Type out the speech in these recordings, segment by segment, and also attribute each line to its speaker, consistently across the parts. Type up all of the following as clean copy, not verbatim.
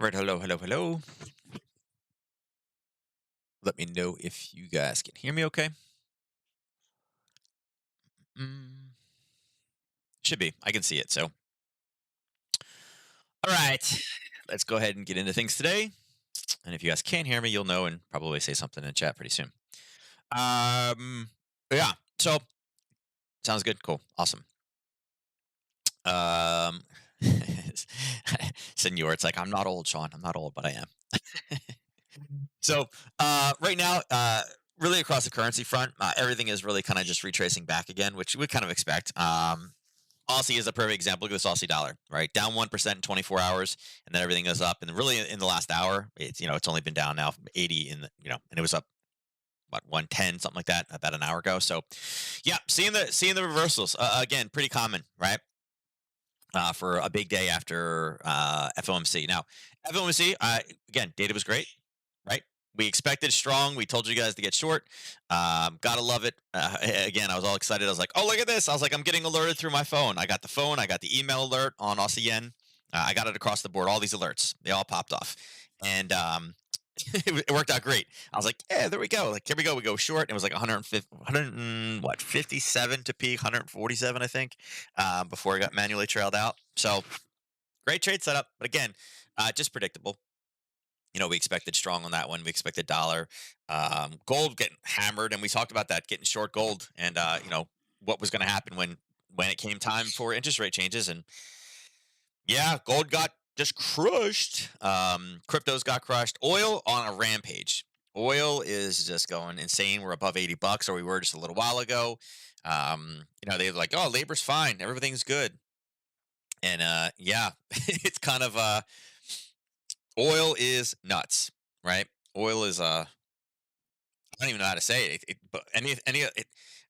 Speaker 1: All right, hello, hello, hello. Let me know if you guys can hear me okay. Mm, should be. I can see it. So, all right, let's go ahead and get into things today. And if you guys can't hear me, you'll know and probably say something in chat pretty soon. Um, yeah. So sounds good. Cool. Awesome. Um, Senor, it's like I'm not old, Sean. I'm not old, but I am. So right now, really across the currency front, everything is really kind of just retracing back again, which we kind of expect. Aussie is a perfect example. Look at this Aussie dollar, right? Down 1% in 24 hours, and then everything goes up. And really, in the last hour, it's only been down now from 80 and it was up what 110 something like that about an hour ago. So, yeah, seeing the reversals again, pretty common, right? For a big day after FOMC. Now, FOMC, again, data was great, right? We expected strong. We told you guys to get short. Gotta love it. Again, I was all excited. I was like, "Oh, look at this!" I was like, "I'm getting alerted through my phone." I got the phone. I got the email alert on Aussie Yen. I got it across the board. All these alerts, they all popped off, and it worked out great. I was like, "Yeah, there we go. Like, here we go. We go short." It was like 150, 100 what 57 to peak, 147, I think, before it got manually trailed out. So great trade setup, but again, just predictable. We expected strong on that one. We expected dollar, gold getting hammered, and we talked about that getting short gold, and what was going to happen when it came time for interest rate changes, and yeah, gold got just crushed. Cryptos got crushed. Oil on a rampage. Oil is just going insane. We're above $80, or we were just a little while ago. They're like, "Oh, labor's fine, everything's good," and yeah, it's kind of oil is nuts, right? Oil is I don't even know how to say it. But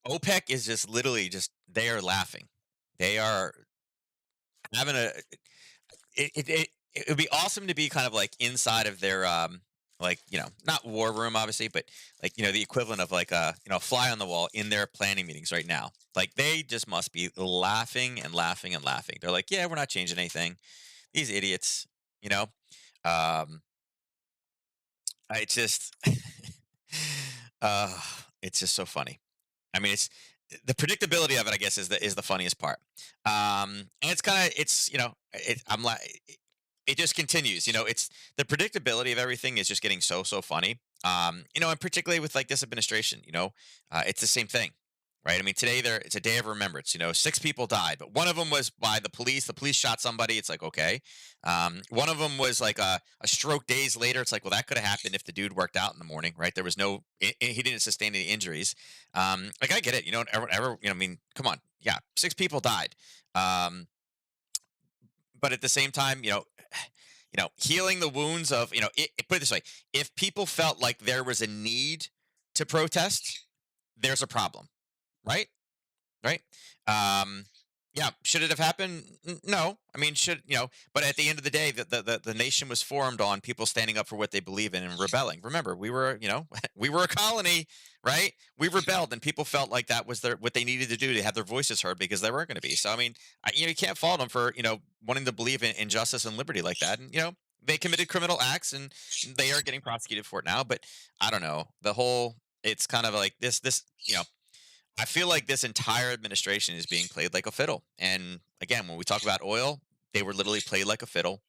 Speaker 1: OPEC is just literally just they are laughing. They are having a it would be awesome to be kind of like inside of their like not war room obviously, but like the equivalent of like a fly on the wall in their planning meetings right now. Like they just must be laughing and laughing and laughing. They're like, yeah, we're not changing anything. These idiots, you know. Um, I just uh it's just so funny. I mean, it's the predictability of it, I guess, is the funniest part. And it's kind of I'm like it just continues. It's the predictability of everything is just getting so funny. And particularly with like this administration, it's the same thing. Right. I mean, today it's a day of remembrance. Six people died, but one of them was by the police. The police shot somebody. It's like, okay. One of them was like a stroke days later. It's like, well, that could have happened if the dude worked out in the morning, right? There was he didn't sustain any injuries. Like I get it. I mean, come on. Yeah. Six people died. Um, but at the same time, healing the wounds of, put it this way, if people felt like there was a need to protest, there's a problem, right? Right? Um, yeah, should it have happened? No. I mean, but at the end of the day, the nation was formed on people standing up for what they believe in and rebelling. Remember, we were, we were a colony, right? We rebelled, and people felt like that was what they needed to do to have their voices heard because they weren't going to be. So, I mean, you can't fault them for, wanting to believe in justice and liberty like that. And, they committed criminal acts and they are getting prosecuted for it now. But I don't know. It's kind of like this. I feel like this entire administration is being played like a fiddle. And again, when we talk about oil, they were literally played like a fiddle.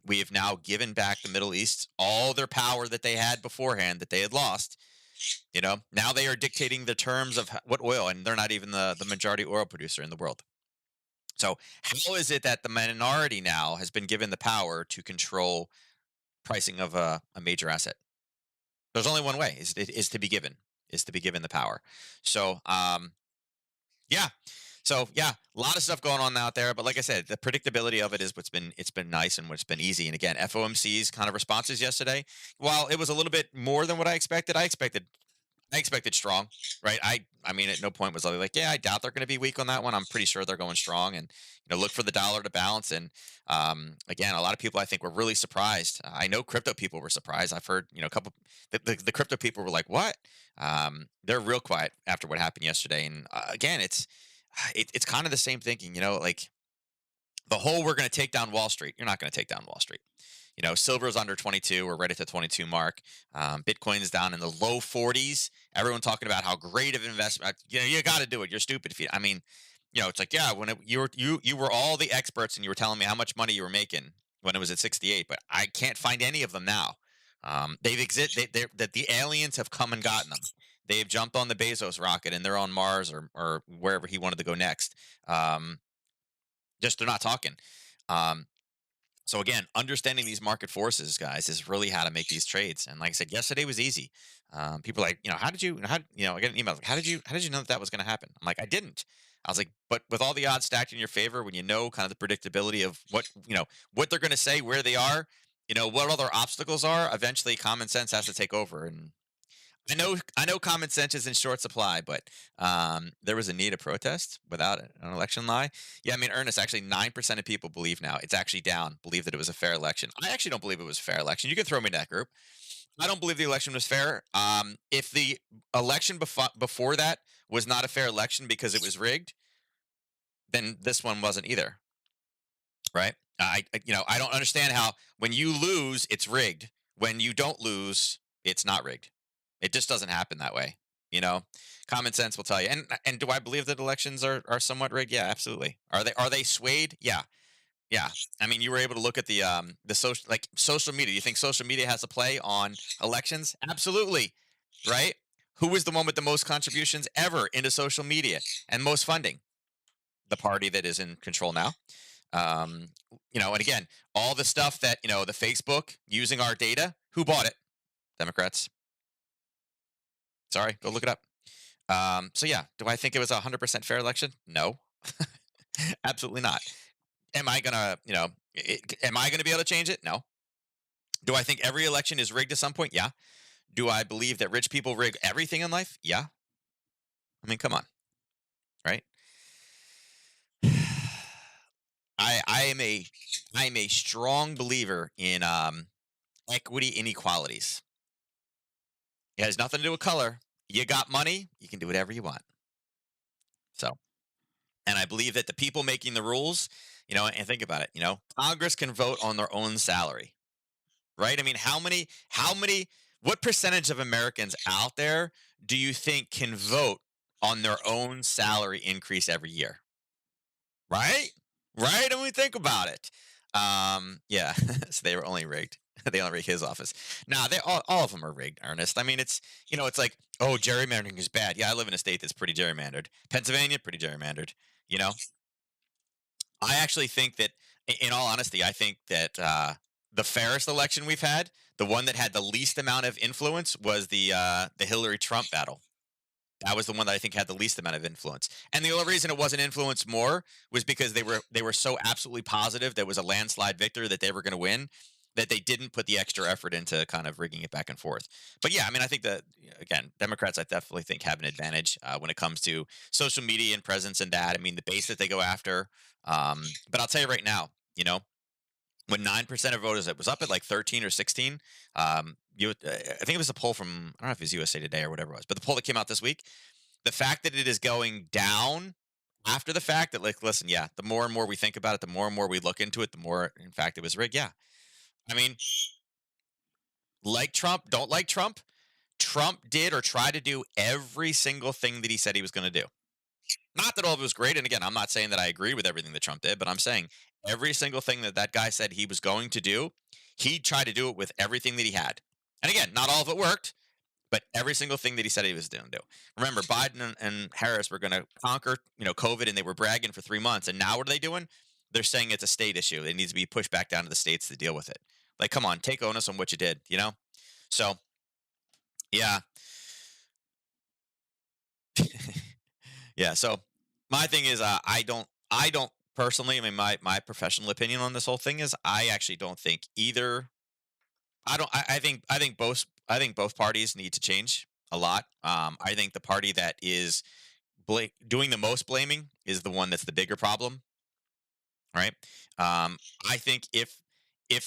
Speaker 1: We have now given back the Middle East all their power that they had beforehand that they had lost. Now they are dictating the terms of what oil, and they're not even the majority oil producer in the world. So how is it that the minority now has been given the power to control pricing of a major asset? There's only one way: is to be given the power. So yeah. So yeah, a lot of stuff going on out there, but like I said, the predictability of it is it's been nice and what's been easy. And again, FOMC's kind of responses yesterday, while it was a little bit more than what I expected strong, right? I mean, at no point was I like, yeah, I doubt they're going to be weak on that one. I'm pretty sure they're going strong, and look for the dollar to balance. And again, a lot of people I think were really surprised. I know crypto people were surprised. I've heard a couple the crypto people were like, what? They're real quiet after what happened yesterday. And again, it's kind of the same thinking, like the whole we're going to take down Wall Street. You're not going to take down Wall Street. Silver's under 22. We're right at the 22 mark. Bitcoin's down in the low 40s. Everyone talking about how great of an investment. You got to do it. You're stupid if you. I mean, it's like, yeah, when you were all the experts and you were telling me how much money you were making when it was at 68, but I can't find any of them now. They've exist that the aliens have come and gotten them. They've jumped on the Bezos rocket and they're on Mars or wherever he wanted to go next. Um, just they're not talking. Um, so again, understanding these market forces, guys, is really how to make these trades. And like I said, yesterday was easy. People are like, how did you? I get an email like, how did you know that was going to happen? I'm like, I didn't. I was like, but with all the odds stacked in your favor, when you know kind of the predictability of what they're going to say, where they are, what other obstacles are, eventually common sense has to take over. And I know common sense is in short supply, but there was a need to protest without an election lie. Yeah, I mean, Ernest, actually 9% of people believe now it's actually down, believe that it was a fair election. I actually don't believe it was a fair election. You can throw me in that group. I don't believe the election was fair. If the election before that was not a fair election because it was rigged, then this one wasn't either, right? I don't understand how when you lose, it's rigged. When you don't lose, it's not rigged. It just doesn't happen that way. You know, Common sense will tell you. And do I believe that elections are somewhat rigged? Yeah, absolutely. Are they swayed? Yeah, yeah. I mean, you were able to look at the social media. You think social media has a play on elections? Absolutely, right? Who was the one with the most contributions ever into social media and most funding? The party that is in control now. Um, and again, all the stuff that the Facebook using our data, who bought it? Democrats. Sorry, go look it up. So yeah, do I think it was 100% fair election? No, absolutely not. Am I gonna, am I gonna be able to change it? No. Do I think every election is rigged at some point? Yeah. Do I believe that rich people rig everything in life? Yeah. I mean, come on, right? I am a strong believer in equity inequalities. It has nothing to do with color. You got money, you can do whatever you want. So, and I believe that the people making the rules, and think about it, Congress can vote on their own salary, right? I mean, what percentage of Americans out there do you think can vote on their own salary increase every year? Right? Right? And we think about it. Yeah. So they were only rigged. They only rigged his office. Nah, they all of them are rigged, Ernest. I mean, it's like, oh, gerrymandering is bad. Yeah, I live in a state that's pretty gerrymandered. Pennsylvania, pretty gerrymandered. You know, I actually think that, in all honesty, I think that the fairest election we've had, the one that had the least amount of influence, was the Hillary Trump battle. That was the one that I think had the least amount of influence. And the only reason it wasn't influenced more was because they were so absolutely positive there was a landslide victory that they were going to win that they didn't put the extra effort into kind of rigging it back and forth. But yeah, I mean, I think that again, Democrats I definitely think have an advantage when it comes to social media and presence and that. I mean, the base that they go after. But I'll tell you right now, when 9% of voters, it was up at like 13 or 16. I think it was a poll from, I don't know if it was USA Today or whatever it was, but the poll that came out this week, the fact that it is going down after the fact that, like, listen, yeah, the more and more we think about it, the more and more we look into it, the more, in fact, it was rigged. Yeah. I mean, like Trump, don't like Trump. Trump did or tried to do every single thing that he said he was going to do. Not that all of it was great. And again, I'm not saying that I agree with everything that Trump did, but I'm saying every single thing that that guy said he was going to do, he tried to do it with everything that he had. And again, not all of it worked, but every single thing that he said he was going to do. Remember, Biden and Harris were going to conquer, COVID, and they were bragging for 3 months. And now what are they doing? They're saying it's a state issue. It needs to be pushed back down to the states to deal with it. Like, come on, take onus on what you did. So, yeah. Yeah. So my thing is, I don't personally. I mean, my professional opinion on this whole thing is, I actually don't think either. I don't. I think both parties need to change a lot. I think the party that is doing the most blaming is the one that's the bigger problem, right? I think if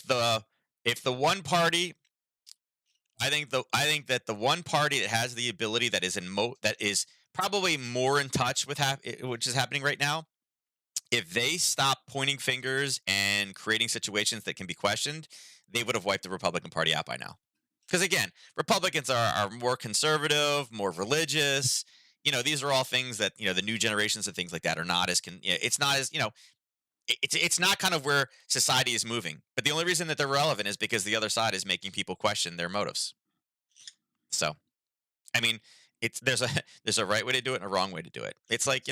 Speaker 1: the one party, I think that the one party that has the ability that is probably more in touch with which is happening right now, If they stop pointing fingers and creating situations that can be questioned, they would have wiped the Republican Party out by now. Because again, Republicans are more conservative, more religious. These are all things that the new generations and things like that are not as it's not as it's not kind of where society is moving. But the only reason that they're relevant is because the other side is making people question their motives. So I mean, it's there's a there's a right way to do it and a wrong way to do it. It's like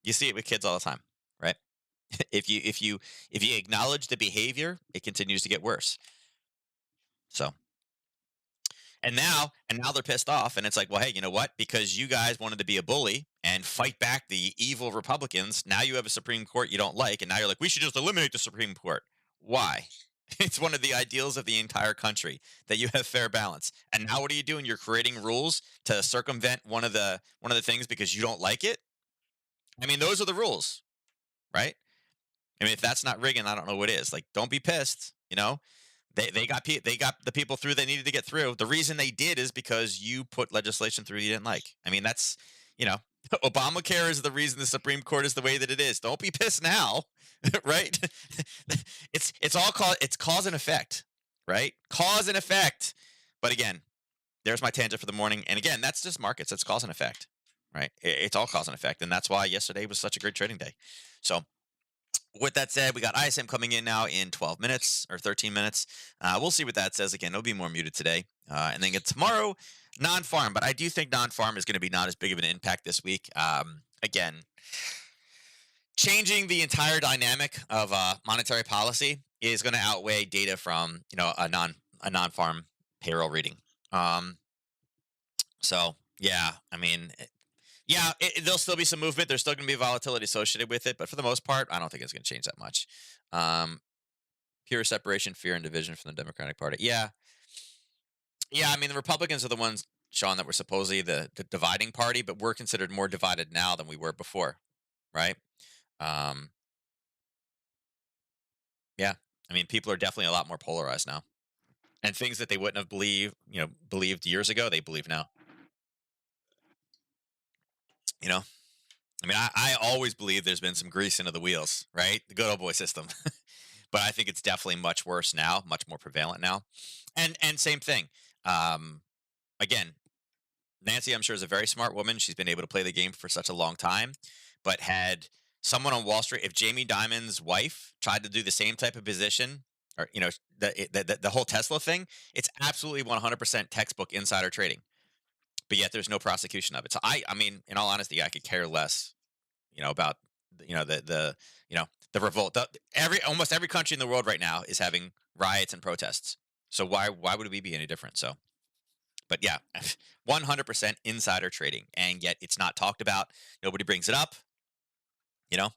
Speaker 1: you see it with kids all the time, right? If you acknowledge the behavior, it continues to get worse. So and now they're pissed off, and it's like, well, hey, you know what? Because you guys wanted to be a bully and fight back the evil Republicans, now you have a Supreme Court you don't like, and now you're like, we should just eliminate the Supreme Court. Why? It's one of the ideals of the entire country that you have fair balance. And now what are you doing? You're creating rules to circumvent one of the things because you don't like it. I mean, those are the rules, right? I mean, if that's not rigging, I don't know what is. Like, don't be pissed. They got the people through they needed to get through. The reason they did is because you put legislation through you didn't like. I mean, that's you know, Obamacare is the reason the Supreme Court is the way that it is. Don't be pissed now, right? It's cause and effect, right? Cause and effect. But again, there's my tangent for the morning. And again, that's just markets. It's cause and effect, right? It's all cause and effect, and that's why yesterday was such a great trading day. So with that said, we got ISM coming in now in 12 minutes or 13 minutes. We'll see what that says. Again, it'll be more muted today. And then get tomorrow, non-farm. But I do think non-farm is going to be not as big of an impact this week. Again, changing the entire dynamic of monetary policy is going to outweigh data from a non-farm payroll reading. Um, so yeah, I mean, yeah, there'll still be some movement. There's still going to be volatility associated with it, but for the most part, I don't think it's going to change that much. Um, Pure separation, fear, and division from the Democratic Party. Yeah, yeah. I mean, the Republicans are the ones, Sean, that were supposedly the dividing party, but we're considered more divided now than we were before, right? Um, yeah. I mean, people are definitely a lot more polarized now, and things that they wouldn't have believed years ago, they believe now. You know, I mean, I always believe there's been some grease into the wheels, right? The good old boy system. But I think it's definitely much worse now, much more prevalent now. And same thing. Um, Again, Nancy, I'm sure, is a very smart woman. She's been able to play the game for such a long time. But had someone on Wall Street, if Jamie Dimon's wife tried to do the same type of position, or the whole Tesla thing, it's absolutely 100% textbook insider trading. But yet there's no prosecution of it. So I mean, in all honesty, I could care less, about the revolt. Almost every country in the world right now is having riots and protests. So why would we be any different? So, but yeah, 100% insider trading, and yet it's not talked about. Nobody brings it up. You know.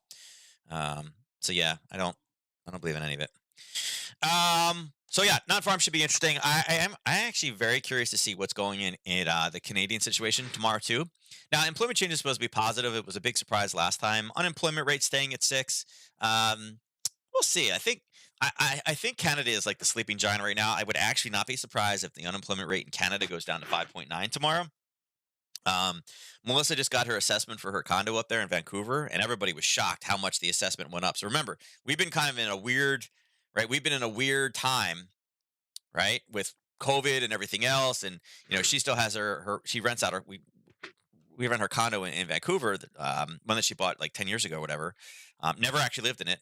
Speaker 1: So yeah, I don't believe in any of it. So yeah, non-farm should be interesting. I actually very curious to see what's going in the Canadian situation tomorrow too. Now, employment change is supposed to be positive. It was a big surprise last time. Unemployment rate staying at 6. Um, we'll see. I think Canada is like the sleeping giant right now. I would actually not be surprised if the unemployment rate in Canada goes down to 5.9 tomorrow. Um, Melissa just got her assessment for her condo up there in Vancouver, and everybody was shocked how much the assessment went up. So remember, we've been kind of in a weird, right? We've been in a weird time, right, with COVID and everything else, and she still has her she rents out her we rent her condo in Vancouver, one that she bought like 10 years ago, or whatever. Never actually lived in it.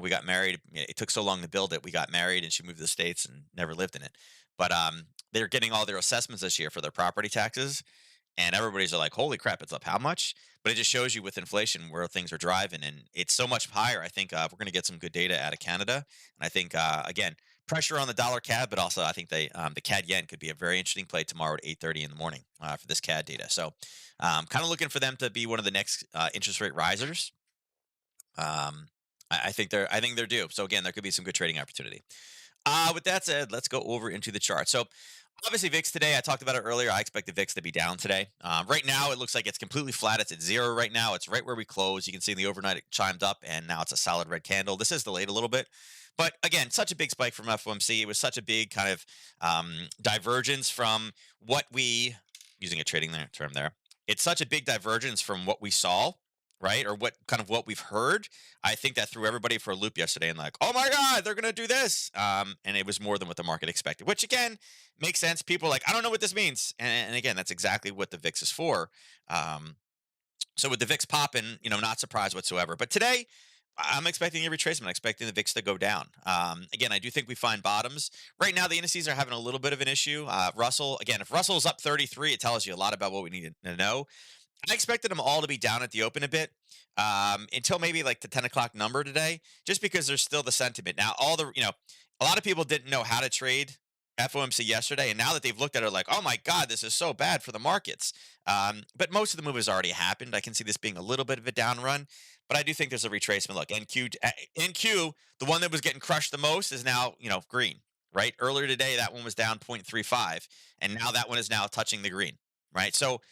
Speaker 1: We got married. It took so long to build it. We got married, and she moved to the States and never lived in it. But they're getting all their assessments this year for their property taxes, and everybody's like, "Holy crap, it's up how much?" But it just shows you with inflation where things are driving, and it's so much higher. I think we're going to get some good data out of Canada, and I think again, pressure on the dollar CAD, but also I think the CAD yen could be a very interesting play tomorrow at 8:30 in the morning for this CAD data. So, kind of looking for them to be one of the next interest rate risers. I think they're due. So again, there could be some good trading opportunity. With that said, let's go over into the chart. So obviously VIX today, I talked about it earlier. I expect the VIX to be down today. Right now, it looks like it's completely flat. It's at 0 right now. It's right where we close. You can see in the overnight it chimed up, and now it's a solid red candle. This is delayed a little bit. But again, such a big spike from FOMC. It was such a big kind of divergence from what we, using a trading term there, it's such a big divergence from what we saw, right? Or what kind of what we've heard. I think that threw everybody for a loop yesterday and like, oh my God, they're gonna do this. And it was more than what the market expected, which again makes sense. People are like, I don't know what this means. And again, that's exactly what the VIX is for. Um, so with the VIX popping, not surprised whatsoever. But today, I'm expecting a retracement. I'm expecting the VIX to go down. Again, I do think we find bottoms. Right now, the indices are having a little bit of an issue. Russell, again, if Russell's up 33, it tells you a lot about what we need to know. I expected them all to be down at the open a bit until maybe like the 10 o'clock number today, just because there's still the sentiment. Now, a lot of people didn't know how to trade FOMC yesterday. And now that they've looked at it, like, oh my God, this is so bad for the markets. But most of the move has already happened. I can see this being a little bit of a down run, but I do think there's a retracement. Look, NQ, the one that was getting crushed the most is now, green, right? Earlier today, that one was down 0.35, and now that one is now touching the green, right? So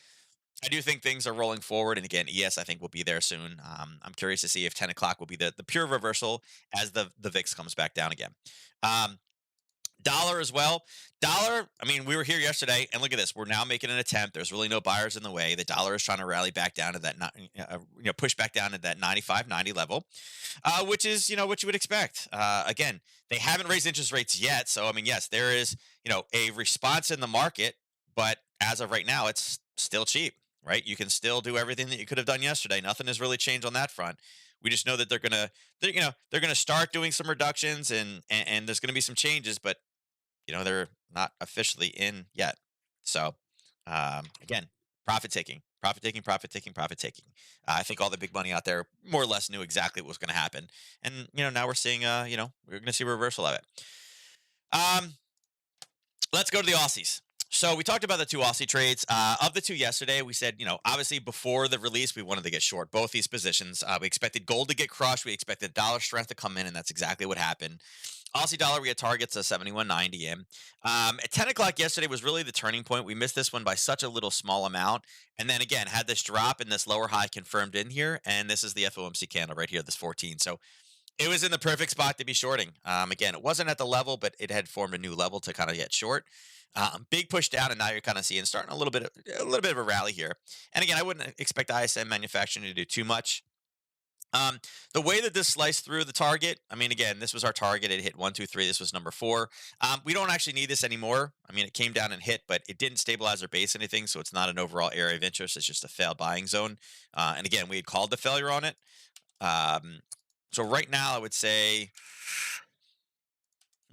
Speaker 1: I do think things are rolling forward. And again, ES, I think will be there soon. I'm curious to see if 10 o'clock will be the pure reversal as the VIX comes back down again. Um, Dollar as well. Dollar, I mean, we were here yesterday, and look at this. We're now making an attempt. There's really no buyers in the way. The dollar is trying to rally back down to that, push back down to that 95.90 level, which is, what you would expect. Again, they haven't raised interest rates yet. So, I mean, yes, there is, a response in the market, but as of right now, it's still cheap, right? You can still do everything that you could have done yesterday. Nothing has really changed on that front. We just know that they're gonna start doing some reductions and there's gonna be some changes, but they're not officially in yet. So, again, profit taking, profit taking, profit taking, profit taking. I think all the big money out there more or less knew exactly what was going to happen, and now we're seeing, we're going to see a reversal of it. Um, let's go to the Aussies. So we talked about the two Aussie trades. Of the two yesterday, we said, obviously before the release, we wanted to get short both these positions. We expected gold to get crushed. We expected dollar strength to come in, and that's exactly what happened. Aussie dollar, we had targets of 71.90 in. At 10 o'clock yesterday was really the turning point. We missed this one by such a little small amount. And then again, had this drop and this lower high confirmed in here. And this is the FOMC candle right here, this 14. So it was in the perfect spot to be shorting. Again, it wasn't at the level, but it had formed a new level to kind of get short. Big push down, and now you're kind of seeing starting a little bit of a rally here. And again, I wouldn't expect ISM manufacturing to do too much. The way that this sliced through the target, I mean, again, this was our target. It hit 1, 2, 3. This was number 4. We don't actually need this anymore. I mean, it came down and hit, but it didn't stabilize or base anything, so it's not an overall area of interest. It's just a failed buying zone. And again, we had called the failure on it. So right now, I would say,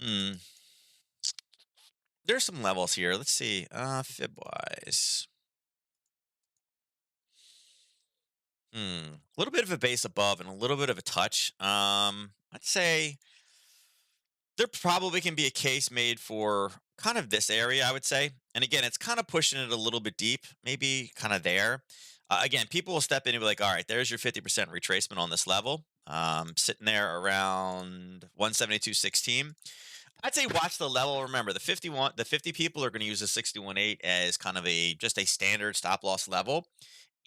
Speaker 1: hmm, there's some levels here. Let's see, fib wise. A little bit of a base above and a little bit of a touch. I'd say there probably can be a case made for kind of this area, I would say. And again, it's kind of pushing it a little bit deep, maybe kind of there. Again, people will step in and be like, all right, there's your 50% retracement on this level. Sitting there around 172.16. I'd say watch the level. Remember, the 50 people are going to use the 61.8 as kind of just a standard stop loss level.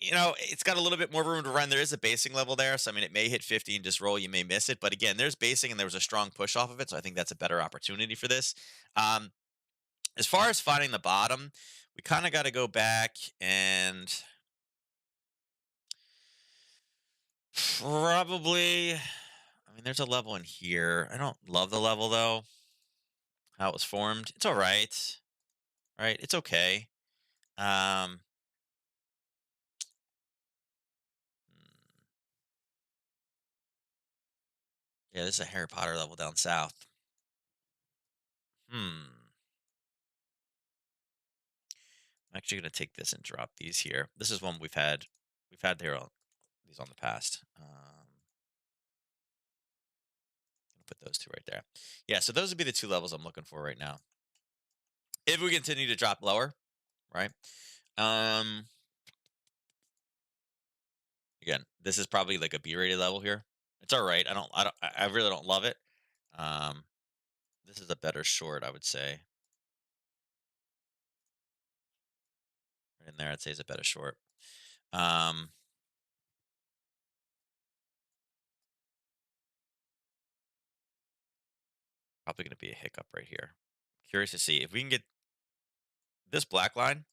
Speaker 1: It's got a little bit more room to run. There is a basing level there. So, I mean, it may hit 50 and just roll. You may miss it. But again, there's basing and there was a strong push off of it. So I think that's a better opportunity for this. Um, as far as finding the bottom, we kind of got to go back and probably, I mean, there's a level in here. I don't love the level though, how it was formed. It's all right. Right. It's okay. Um, yeah, this is a Harry Potter level down south. Hmm. I'm actually going to take this and drop these here. This is one we've had these on the past. I'll put those two right there. Yeah, so those would be the two levels I'm looking for right now. If we continue to drop lower, right? Um, again, this is probably like a B rated level here. It's all right. I really don't love it. Um, this is a better short, I would say. Right in there, I'd say is a better short. Um, probably going to be a hiccup right here. Curious to see if we can get this black line.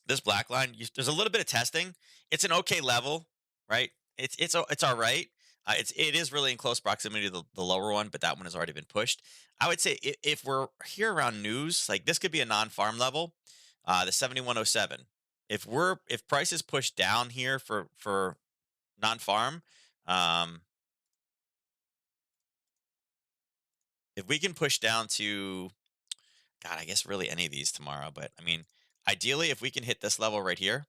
Speaker 1: this black line, there's a little bit of testing. It's an okay level, right? It's all right. It is really in close proximity to the lower one, but that one has already been pushed. I would say if we're here around news, like this could be a non-farm level, the 7107. If prices push down here for non-farm, um, if we can push down to God, I guess really any of these tomorrow, but I mean, ideally, if we can hit this level right here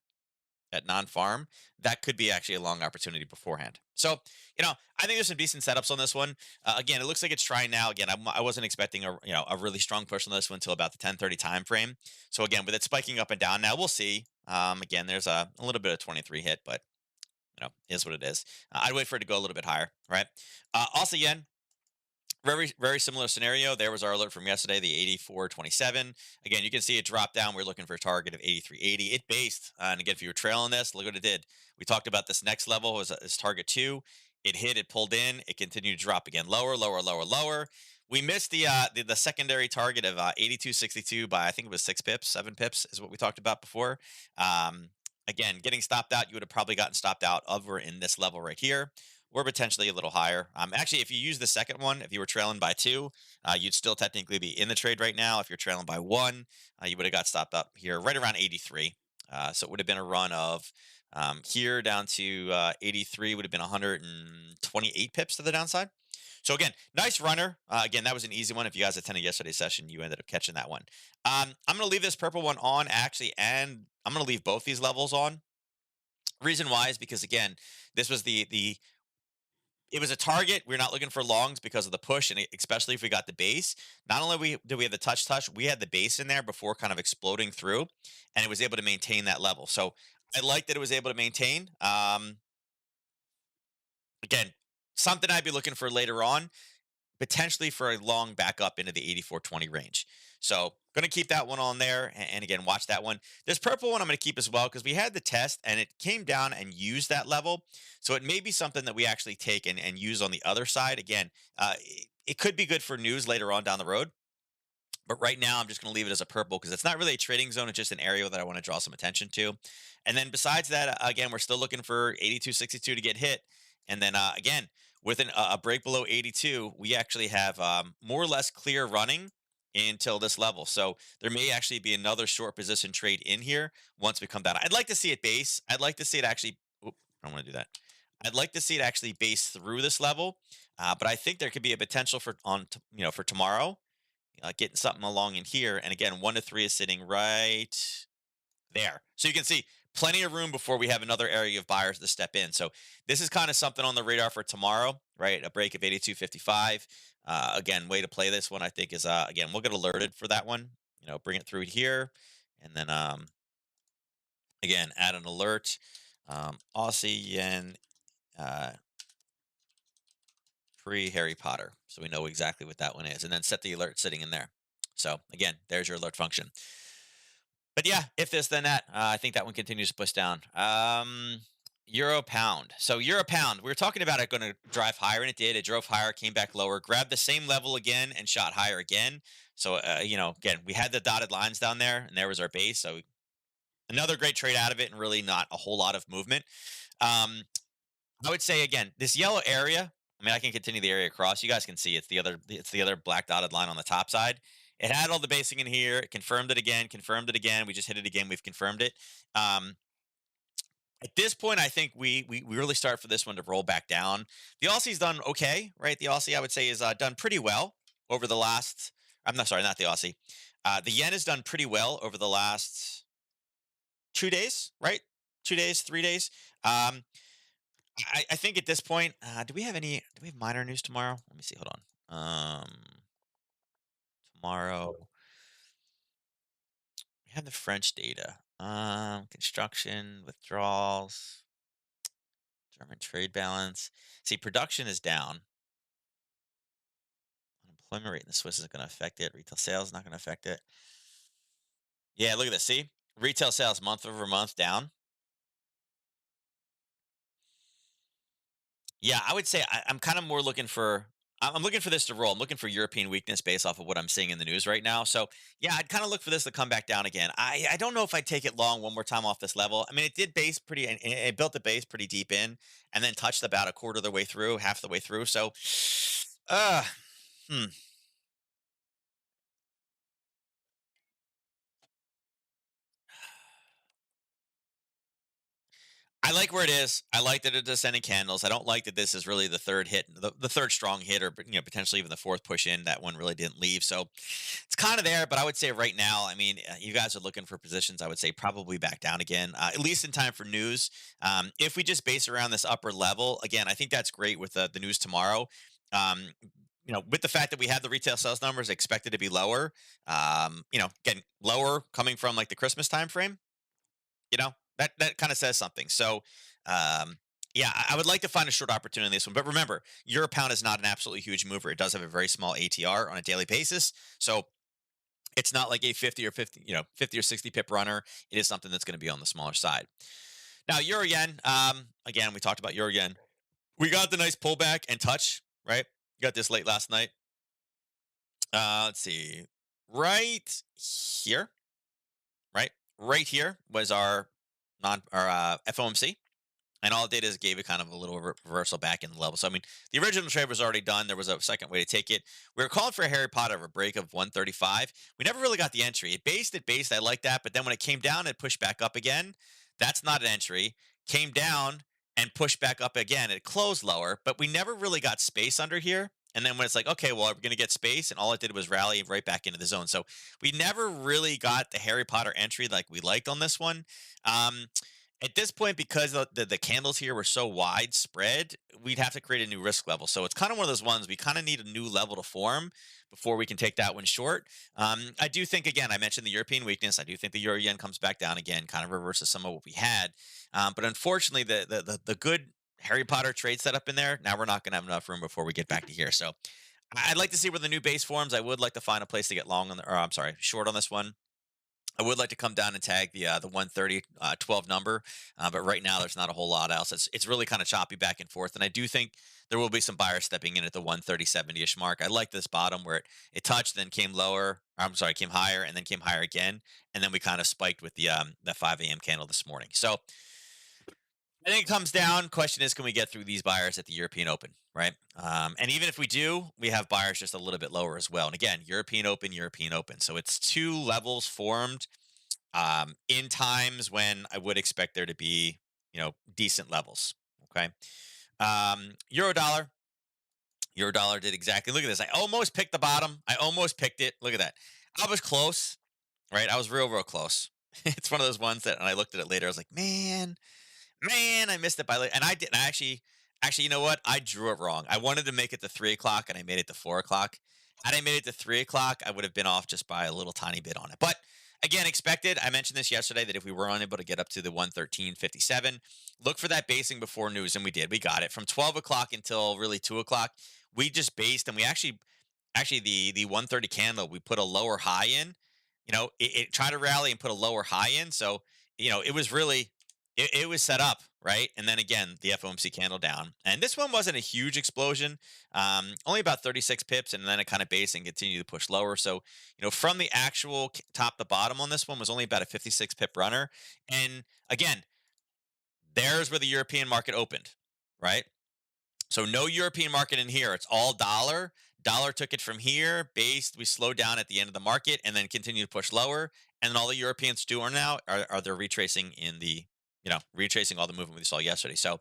Speaker 1: at non-farm, that could be actually a long opportunity beforehand. So, I think there's some decent setups on this one. Again, it looks like it's trying now. Again, I wasn't expecting a really strong push on this one until about the 10:30 time frame. So again, with it spiking up and down, now we'll see. Again, there's a little bit of 23 hit, but is what it is. I'd wait for it to go a little bit higher, right? Also, yen, very, very similar scenario. There was our alert from yesterday, the 84.27. Again, you can see it drop down. We're looking for a target of 83.80. It based, and again, if you were trailing this, look what it did. We talked about this next level was target two. It hit, it pulled in, it continued to drop again, lower, lower, lower, lower. We missed the secondary target of 82.62 by I think it was 6 pips, 7 pips is what we talked about before. Um, Again, getting stopped out, you would have probably gotten stopped out over in this level right here or potentially a little higher. Actually, if you use the second one, if you were trailing by two, you'd still technically be in the trade right now. If you're trailing by one, you would have got stopped up here right around 83. So it would have been a run of here down to 83 would have been 128 pips to the downside. So again, nice runner. Again, that was an easy one. If you guys attended yesterday's session, you ended up catching that one. I'm going to leave this purple one on actually, and I'm going to leave both these levels on. Reason why is because again, this was the it was a target. We're not looking for longs because of the push, and especially if we got the base. Not only did we have the touch, we had the base in there before kind of exploding through, and it was able to maintain that level. So I like that it was able to maintain. Again, something I'd be looking for later on, potentially for a long back up into the 84.20 range. So going to keep that one on there. And again, watch that one. This purple one I'm going to keep as well because we had the test and it came down and used that level. So it may be something that we actually take and use on the other side. Again, it could be good for news later on down the road. But right now, I'm just going to leave it as a purple because it's not really a trading zone. It's just an area that I want to draw some attention to. And then besides that, again, we're still looking for 82.62 to get hit. And then again, with a break below 82, we actually have more or less clear running until this level. So there may actually be another short position trade in here once we come down. I'd like to see it base. I'd like to see it actually. Oop, I don't want to do that. I'd like to see it actually base through this level, but I think there could be a potential for tomorrow getting something along in here. And again, 1 to 3 is sitting right there. So you can see plenty of room before we have another area of buyers to step in. So this is kind of something on the radar for tomorrow, right? A break of 82.55. Again, way to play this one, I think, is again, we'll get alerted for that one. Bring it through here. And then again, add an alert. Aussie yen uh, pre Harry Potter. So we know exactly what that one is. And then set the alert sitting in there. So again, there's your alert function. But yeah, if this then that, I think that one continues to push down. Euro pound. So euro pound, we were talking about it going to drive higher, and it did. It drove higher, came back lower, grabbed the same level again, and shot higher again. So again, we had the dotted lines down there, and there was our base. So another great trade out of it, and really not a whole lot of movement. Um, I would say again, this yellow area. I mean, I can continue the area across. You guys can see it's the other black dotted line on the top side. It had all the basing in here. It confirmed it again. Confirmed it again. We just hit it again. We've confirmed it. Um, at this point, I think we really start for this one to roll back down. The Aussie's done okay, right? The Aussie, I would say, is done pretty well over the last. I'm not sorry, not the Aussie. The yen has done pretty well over the last 2 days, right? 2 days, 3 days. Um, I think at this point, do we have minor news tomorrow? Let me see. Hold on. Tomorrow we have the French data. Construction, withdrawals, German trade balance. See, production is down. Unemployment rate in the Swiss isn't going to affect it. Retail sales not going to affect it. Yeah, look at this. See, retail sales month over month down. Yeah, I would say I'm kind of more looking for I'm looking for this to roll. I'm looking for European weakness based off of what I'm seeing in the news right now. So yeah, I'd kind of look for this to come back down again. I don't know if I'd take it long one more time off this level. I mean, it did base pretty, and it built the base pretty deep in, and then touched about a quarter of the way through, half the way through. So, uh, hmm. I like where it is. I like that it's ascending candles. I don't like that this is really the third hit, the third strong hit, or potentially even the fourth push in. That one really didn't leave, so it's kind of there. But I would say right now, I mean, you guys are looking for positions. I would say probably back down again, at least in time for news. If we just base around this upper level again, I think that's great with the news tomorrow. Um, with the fact that we have the retail sales numbers expected to be lower, getting lower coming from like the Christmas time frame, that kind of says something. So, um, yeah, I would like to find a short opportunity in this one. But remember, euro pound is not an absolutely huge mover. It does have a very small ATR on a daily basis. So it's not like a 50 or 60 pip runner. It is something that's going to be on the smaller side. Now, euro yen, again, we talked about euro yen. We got the nice pullback and touch, right? Got this late last night. Let's see. Right here, right? Right here was our FOMC. And all it did is gave it kind of a little reversal back in the level. So, I mean, the original trade was already done. There was a second way to take it. We were calling for a Harry Potter of a break of 135. We never really got the entry. It based. I like that. But then when it came down, it pushed back up again. That's not an entry. Came down and pushed back up again. It closed lower, but we never really got space under here. And then when it's like, okay, well, we're going to get space. And all it did was rally right back into the zone. So we never really got the Harry Potter entry like we liked on this one. Um, at this point, because the candles here were so widespread, we'd have to create a new risk level. So it's kind of one of those ones we kind of need a new level to form before we can take that one short. I do think, again, I mentioned the European weakness. I do think the euro yen comes back down again, kind of reverses some of what we had. But unfortunately, the good Harry Potter trade setup in there, now we're not going to have enough room before we get back to here. So I'd like to see where the new base forms. I would like to find a place to get long on the, or I'm sorry, short on this one. I would like to come down and tag the 130 12 number, but right now there's not a whole lot else. It's really kind of choppy back and forth, and I do think there will be some buyers stepping in at the 130 ish mark. I like this bottom where it touched, then came lower. I'm sorry, came higher, and then came higher again, and then we kind of spiked with the 5 a.m. candle this morning. So I think it comes down. Question is, can we get through these buyers at the European Open, right? And even if we do, we have buyers just a little bit lower as well. And again, European Open, European Open. So it's two levels formed in times when I would expect there to be, decent levels. Okay. Euro dollar. Euro dollar did exactly. Look at this. I almost picked the bottom. I almost picked it. Look at that. I was close, right? I was real, real close. It's one of those ones that, and I looked at it later. I was like, man, I missed it by and I didn't actually, you know what? I drew it wrong. I wanted to make it to 3 o'clock and I made it to 4 o'clock. Had I made it to 3 o'clock, I would have been off just by a little tiny bit on it. But again, expected. I mentioned this yesterday that if we were unable to get up to the 113.57, look for that basing before news, and we did. We got it from 12 o'clock until really 2 o'clock. We just based, and we actually the 130 candle, we put a lower high in. It tried to rally and put a lower high in. So it was really it was set up right, and then again the FOMC candle down, and this one wasn't a huge explosion, only about 36 pips, and then it kind of based and continued to push lower. So from the actual top to bottom on this one was only about a 56 pip runner, and again, there's where the European market opened, right? So no European market in here. It's all dollar. Dollar took it from here, based. We slowed down at the end of the market and then continue to push lower. And then all the Europeans do are now are they're retracing in the retracing all the movement we saw yesterday. So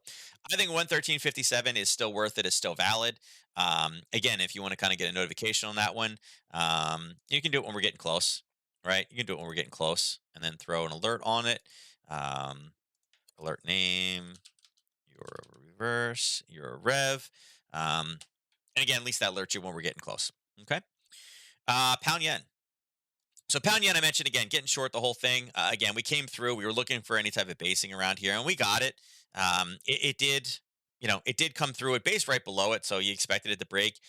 Speaker 1: I think 113.57 is still worth it. It's still valid. Again, if you want to kind of get a notification on that one, you can do it when we're getting close, right? You can do it when we're getting close, and then throw an alert on it. Um, Alert name, your reverse, your rev. And again, at least that alerts you when we're getting close. Okay. Pound yen. So pound yen, I mentioned again, getting short the whole thing. Again, we came through. We were looking for any type of basing around here, and we got it. It did, it did come through. It based right below it, so you expected it to break.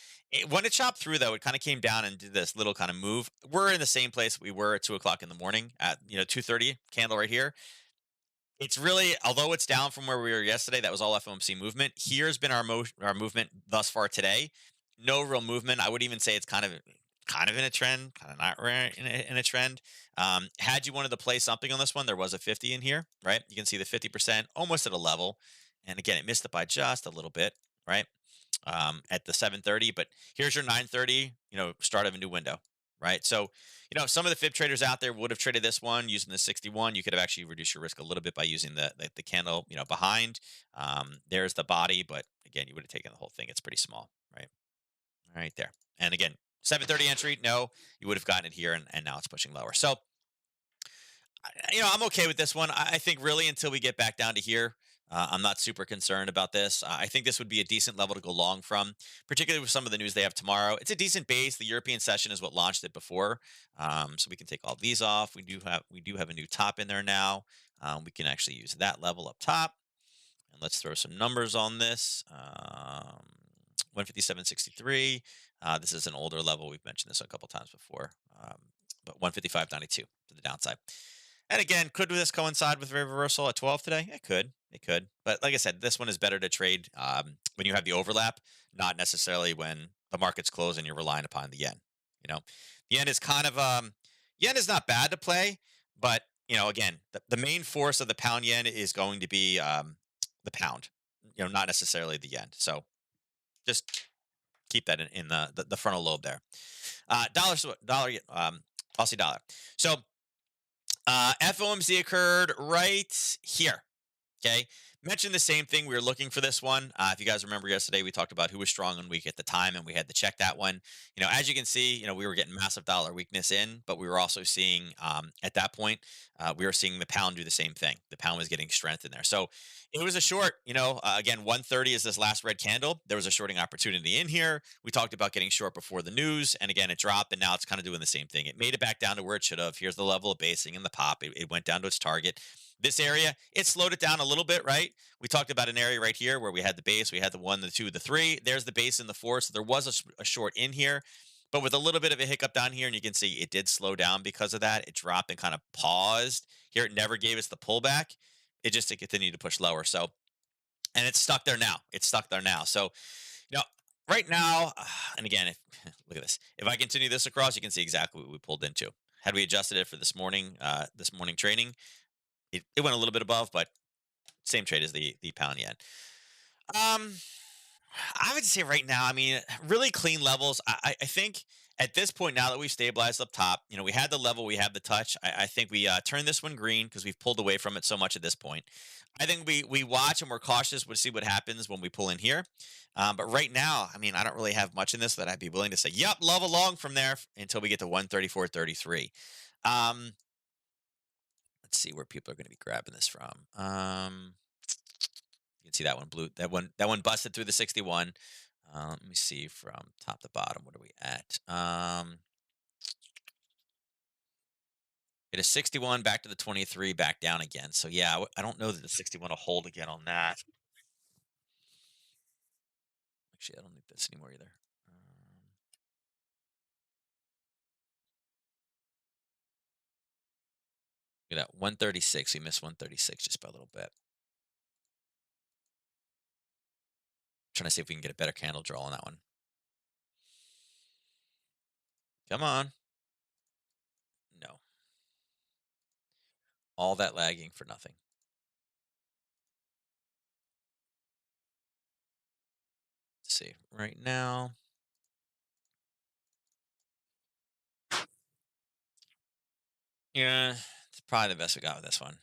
Speaker 1: When it chopped through, though, it kind of came down and did this little kind of move. We're in the same place we were at 2 o'clock in the morning at 2:30 candle right here. It's really, although it's down from where we were yesterday, that was all FOMC movement. Here's been our movement thus far today. No real movement. I would even say it's kind of in a trend, kind of not in a trend. Had you wanted to play something on this one, there was a 50 in here, right? You can see the 50% almost at a level. And again, it missed it by just a little bit, right? At the 7:30, but here's your 9:30, start of a new window, right? So, some of the fib traders out there would have traded this one using the 61. You could have actually reduced your risk a little bit by using the candle, behind. There's the body, but again, you would have taken the whole thing. It's pretty small, right? Right there. And again, 7:30 entry, no, you would have gotten it here, and now it's pushing lower. So, I'm okay with this one. I think really until we get back down to here, I'm not super concerned about this. I think this would be a decent level to go long from, particularly with some of the news they have tomorrow. It's a decent base. The European session is what launched it before, so we can take all these off. We do have a new top in there now. We can actually use that level up top, and let's throw some numbers on this. 157.63. This is an older level. We've mentioned this a couple times before, but 155.92 to the downside. And again, could this coincide with a reversal at 12 today? It could. It could. But like I said, this one is better to trade when you have the overlap, not necessarily when the market's closed and you're relying upon the yen. You know, the yen is kind of yen is not bad to play, but again, the main force of the pound yen is going to be the pound. Not necessarily the yen. So just keep that in the frontal lobe there. Dollar, Aussie dollar. So FOMC occurred right here. Okay. Mentioned the same thing. We were looking for this one. If you guys remember yesterday, we talked about who was strong and weak at the time, and we had to check that one. As you can see, we were getting massive dollar weakness in, but we were also seeing at that point, we were seeing the pound do the same thing. The pound was getting strength in there. So it was a short, again, 130 is this last red candle. There was a shorting opportunity in here. We talked about getting short before the news, and again, it dropped, and now it's kind of doing the same thing. It made it back down to where it should have. Here's the level of basing and the pop. It went down to its target. This area, it slowed it down a little bit, right? We talked about an area right here where we had the base, we had the one, the two, the three. There's the base and the four. So there was a short in here, but with a little bit of a hiccup down here, and you can see it did slow down because of that. It dropped and kind of paused. Here, it never gave us the pullback. It continued to push lower. So, and it's stuck there now. It's stuck there now. So, you know, right now, and again, look at this. If I continue this across, you can see exactly what we pulled into. Had we adjusted it for this morning trading, it went a little bit above, but same trade as the pound yen. Um, I would say right now, I mean, really clean levels. I think at this point, now that we've stabilized up top, we had the level, we have the touch. I think we turned this one green because we've pulled away from it so much at this point. I think we watch and we're cautious. We'll see what happens when we pull in here. But right now, I mean, I don't really have much in this that I'd be willing to say, yep, love along from there until we get to 134.33. Um, let's see where people are going to be grabbing this from. You can see that one blue. That one busted through the 61. Let me see from top to bottom. What are we at? It is 61 back to the 23, back down again. So yeah, I don't know that the 61 will hold again on that. Actually, I don't need this anymore either. Look at that, 136. We missed 136 just by a little bit. Trying to see if we can get a better candle draw on that one. Come on. No. All that lagging for nothing. Let's see. Right now, yeah, it's probably the best we got with this one.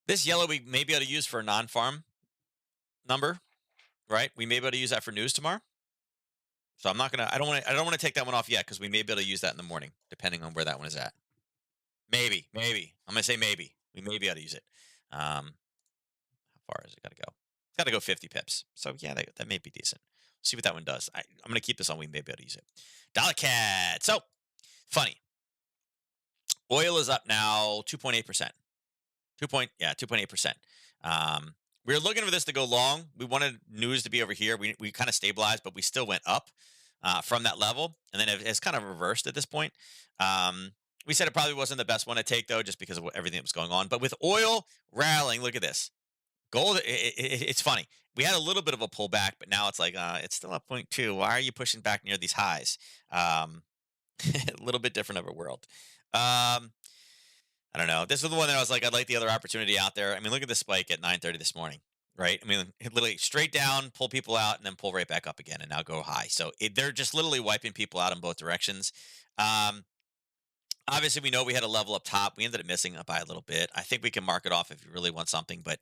Speaker 1: This yellow we may be able to use for a non-farm number, right? We may be able to use that for news tomorrow. So I'm not gonna. I don't want to take that one off yet because we may be able to use that in the morning, depending on where that one is at. Maybe. I'm gonna say maybe. We may be able to use it. How far is it got to go? It's got to go 50 pips. So yeah, that may be decent. See what that one does. I'm gonna keep this on. We may be able to use it. Dollar cat. So funny. Oil is up now 2.8%. 2.8%. We were looking for this to go long. We wanted news to be over here. We kind of stabilized, but we still went up from that level, and then it's kind of reversed at this point. We said it probably wasn't the best one to take though, just because of everything that was going on. But with oil rallying, look at this. Gold, it's funny. We had a little bit of a pullback, but now it's like it's still at point two. Why are you pushing back near these highs? Um, a little bit different of a world. Um, I don't know. This is the one that I was like, I'd like the other opportunity out there. I mean, look at the spike at 9:30 this morning, right? I mean, it literally straight down, pull people out, and then pull right back up again, and now go high. So they're just literally wiping people out in both directions. Um, Obviously, we know we had a level up top. We ended up missing it by a little bit. I think we can mark it off if you really want something, but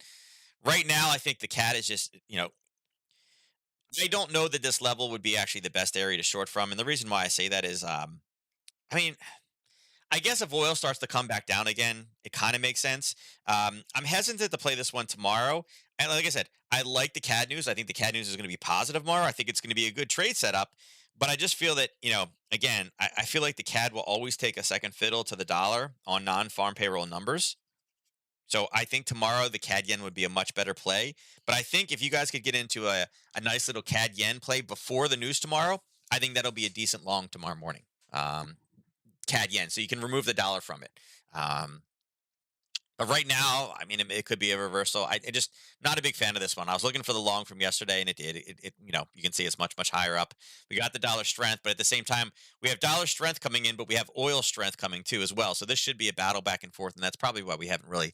Speaker 1: right now, I think the cat is just, I don't know that this level would be actually the best area to short from. And the reason why I say that is, I mean, I guess if oil starts to come back down again, it kind of makes sense. I'm hesitant to play this one tomorrow. And like I said, I like the CAD news. I think the CAD news is going to be positive tomorrow. I think it's going to be a good trade setup. But I just feel that, again, I feel like the CAD will always take a second fiddle to the dollar on non farm payroll numbers. So I think tomorrow the CAD yen would be a much better play. But I think if you guys could get into a nice little CAD yen play before the news tomorrow, I think that'll be a decent long tomorrow morning. CAD yen, so you can remove the dollar from it. Um, but right now, I mean, it could be a reversal. I just not a big fan of this one. I was looking for the long from yesterday, and it did. You can see it's much higher up. We got the dollar strength, but at the same time, we have dollar strength coming in, but we have oil strength coming too as well. So this should be a battle back and forth, and that's probably why we haven't really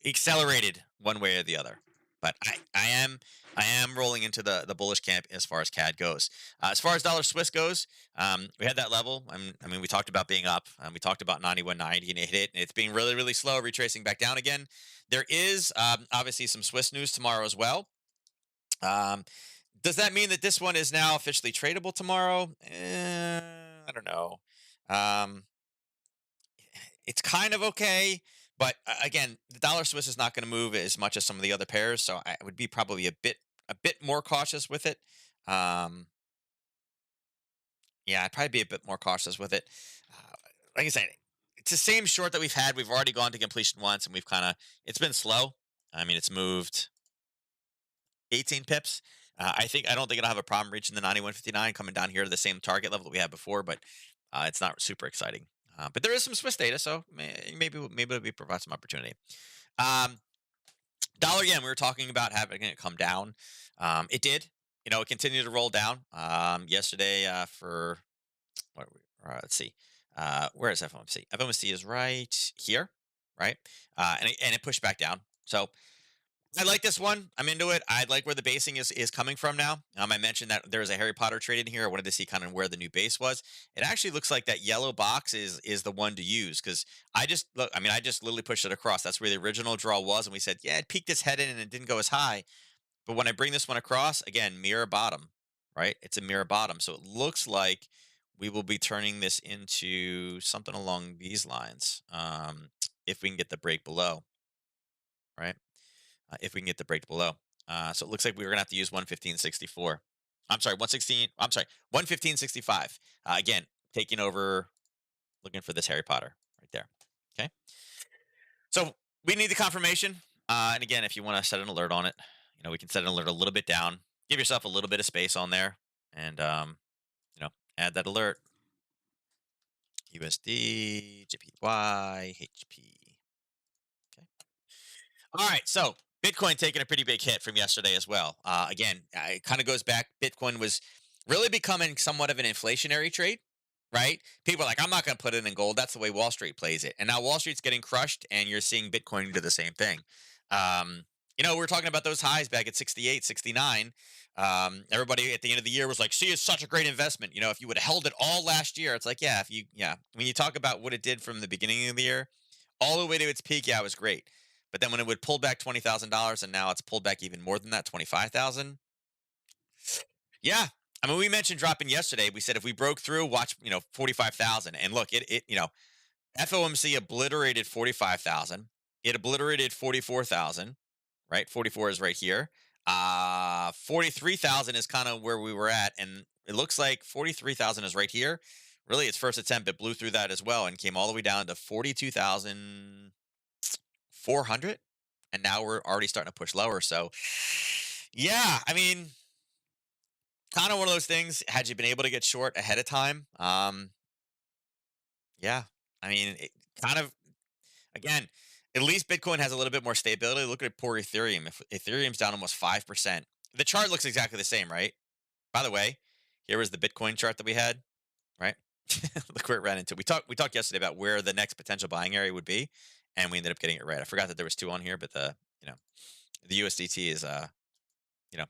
Speaker 1: accelerated one way or the other. But I am rolling into the bullish camp as far as CAD goes. As far as dollar Swiss goes, we had that level. I mean, we talked about being up. We talked about 91.90, and it hit it. And it's being really slow, retracing back down again. There is obviously some Swiss news tomorrow as well. Um, does that mean that this one is now officially tradable tomorrow? I don't know. Um, it's kind of okay, but again, the dollar Swiss is not going to move as much as some of the other pairs, so I would be probably a bit more cautious with it. Um, yeah, I'd probably be a bit more cautious with it. Uh, like I said, it's the same short that we've had. We've already gone to completion once, and we've kind of it's been slow. I mean, it's moved 18 pips. I don't think it'll have a problem reaching the 91.59, coming down here to the same target level that we had before, but it's not super exciting. But there is some Swiss data, so maybe it'll be provide some opportunity. Um, Dollar yen, we were talking about having it come down. It did. It continued to roll down. Yesterday for what? Let's see. Where is FOMC? FOMC is right here, right? And it pushed back down. So I like this one. I'm into it. I like where the basing is coming from now. I mentioned that there's a Harry Potter trade in here. I wanted to see kind of where the new base was. It actually looks like that yellow box is the one to use because I just look. I mean, I just literally pushed it across. That's where the original draw was, and we said, yeah, it peaked its head in and it didn't go as high. But when I bring this one across, again, mirror bottom, right? It's a mirror bottom, so it looks like we will be turning this into something along these lines. If we can get the break below, right? If we can get the break below. So it looks like we're gonna have to use 115.64. I'm sorry, 116. I'm sorry, 115.65. Again, taking over, looking for this Harry Potter right there. Okay. So we need the confirmation. And again, if you want to set an alert on it, we can set an alert a little bit down. Give yourself a little bit of space on there, and add that alert. USD, JPY, HP. Okay. All right, so Bitcoin taking a pretty big hit from yesterday as well. Again, it kind of goes back. Bitcoin was really becoming somewhat of an inflationary trade, right? People are like, I'm not going to put it in gold. That's the way Wall Street plays it. And now Wall Street's getting crushed, and you're seeing Bitcoin do the same thing. We're talking about those highs back at 68, 69. Everybody at the end of the year was like, see, it's such a great investment. If you would have held it all last year, it's like, yeah. When you talk about what it did from the beginning of the year, all the way to its peak, yeah, it was great. But then when it would pull back $20,000 and now it's pulled back even more than that, 25,000. Yeah. I mean, we mentioned dropping yesterday. We said if we broke through, watch, 45,000. And look, FOMC obliterated 45,000. It obliterated 44,000, right? 44 is right here. 43,000 is kind of where we were at. And it looks like 43,000 is right here. Really, its first attempt, it blew through that as well and came all the way down to 42,400. And now we're already starting to push lower. So, yeah, I mean, kind of one of those things. Had you been able to get short ahead of time, yeah, I mean, it kind of again. At least Bitcoin has a little bit more stability. Look at poor Ethereum. If Ethereum's down almost 5%, the chart looks exactly the same, right? By the way, here was the Bitcoin chart that we had, right? Look where it ran into. We talked yesterday about where the next potential buying area would be, and we ended up getting it right. I forgot that there was two on here, but you know the USDT is you know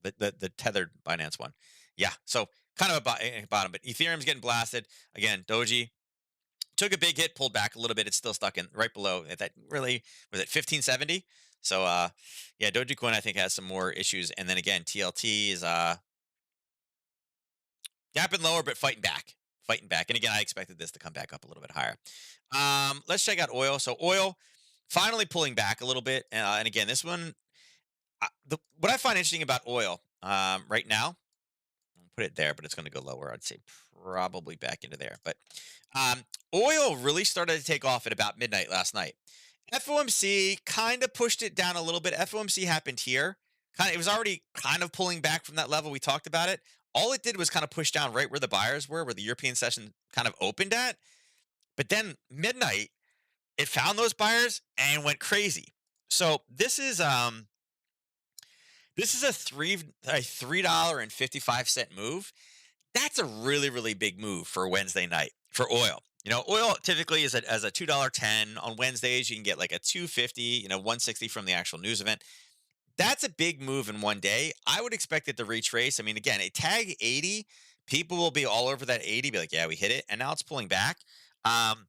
Speaker 1: the tethered Binance one. Yeah, so kind of a bottom, but Ethereum's getting blasted again. Doji took a big hit, pulled back a little bit. It's still stuck in right below at that. Really, was it 1570? So yeah, Dogecoin I think has some more issues, and then again TLT is gapping lower but fighting back. And again, I expected this to come back up a little bit higher. Let's check out oil. So oil finally pulling back a little bit, and again, this one, what I find interesting about oil right now, I'll put it there, but it's going to go lower. I'd say probably back into there. But um, oil really started to take off at about midnight last night. FOMC kind of pushed it down a little bit. FOMC happened here. Kind of, it was already kind of pulling back from that level. We talked about it. All it did was kind of push down right where the buyers were, where the European session kind of opened at. But then midnight, it found those buyers and went crazy. So this is a $3.55 move. That's a really, really big move for Wednesday night for oil. Oil typically is as a $2.10 on Wednesdays. You can get like a 250, 160 from the actual news event. That's a big move in one day. I would expect it to retrace. I mean, again, a tag 80, people will be all over that 80, be like, yeah, we hit it. And now it's pulling back. Um,